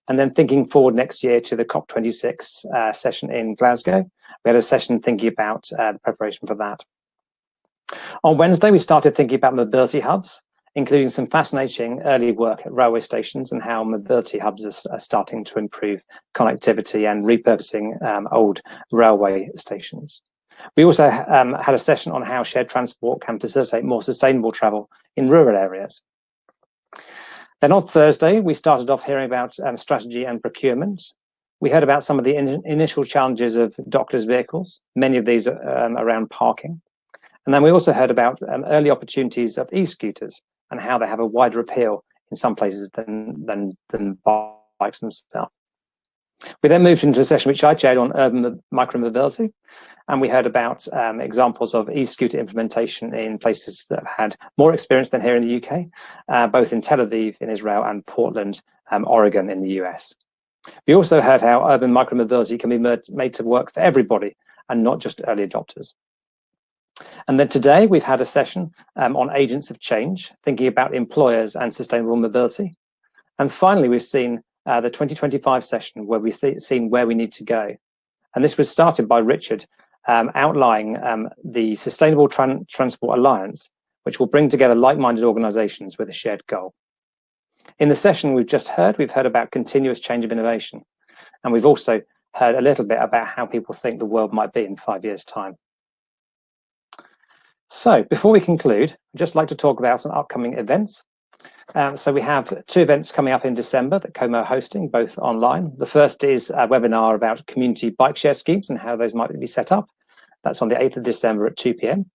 Speaker 7: and then thinking forward next year to the COP26 session in Glasgow. We had a session thinking about the preparation for that. On Wednesday, we started thinking about mobility hubs, including some fascinating early work at railway stations and how mobility hubs are starting to improve connectivity and repurposing old railway stations. We also had a session on how shared transport can facilitate more sustainable travel in rural areas. Then on Thursday, we started off hearing about strategy and procurement. We heard about some of the initial challenges of doctors' vehicles, many of these around parking. And then we also heard about early opportunities of e-scooters and how they have a wider appeal in some places than bikes themselves. We then moved into a session which I chaired on urban micromobility, and we heard about examples of e-scooter implementation in places that have had more experience than here in the UK, both in Tel Aviv in Israel and Portland, Oregon in the US. We also heard how urban micromobility can be made to work for everybody and not just early adopters. And then today we've had a session on agents of change, thinking about employers and sustainable mobility. And finally, we've seen the 2025 session where we've seen where we need to go. And this was started by Richard outlining the Sustainable Transport Alliance, which will bring together like-minded organisations with a shared goal. In the session we've heard about continuous change of innovation. And we've also heard a little bit about how people think the world might be in 5 years' time. So before we conclude, I'd just like to talk about some upcoming events. So we have 2 events coming up in December that COMA are hosting, both online. The first is a webinar about community bike share schemes and how those might be set up. That's on the 8th of December at 2 p.m.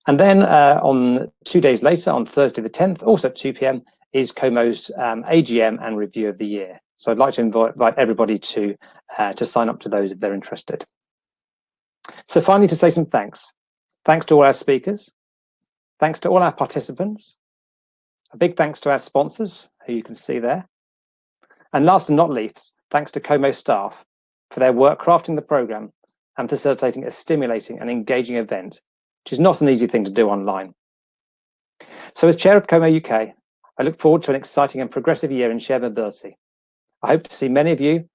Speaker 7: And then on 2 days later, on Thursday the 10th, also at 2 p.m, is COMO's AGM and review of the year. So I'd like to invite everybody to sign up to those if they're interested. So finally, to say some thanks. Thanks to all our speakers. Thanks to all our participants. A big thanks to our sponsors, who you can see there. And last and not least, thanks to COMO staff for their work crafting the programme and facilitating a stimulating and engaging event, which is not an easy thing to do online. So as Chair of COMO UK, I look forward to an exciting and progressive year in shared mobility. I hope to see many of you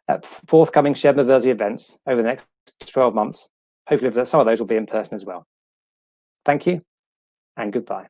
Speaker 7: at forthcoming shared mobility events over the next 12 months. Hopefully some of those will be in person as well. Thank you and goodbye.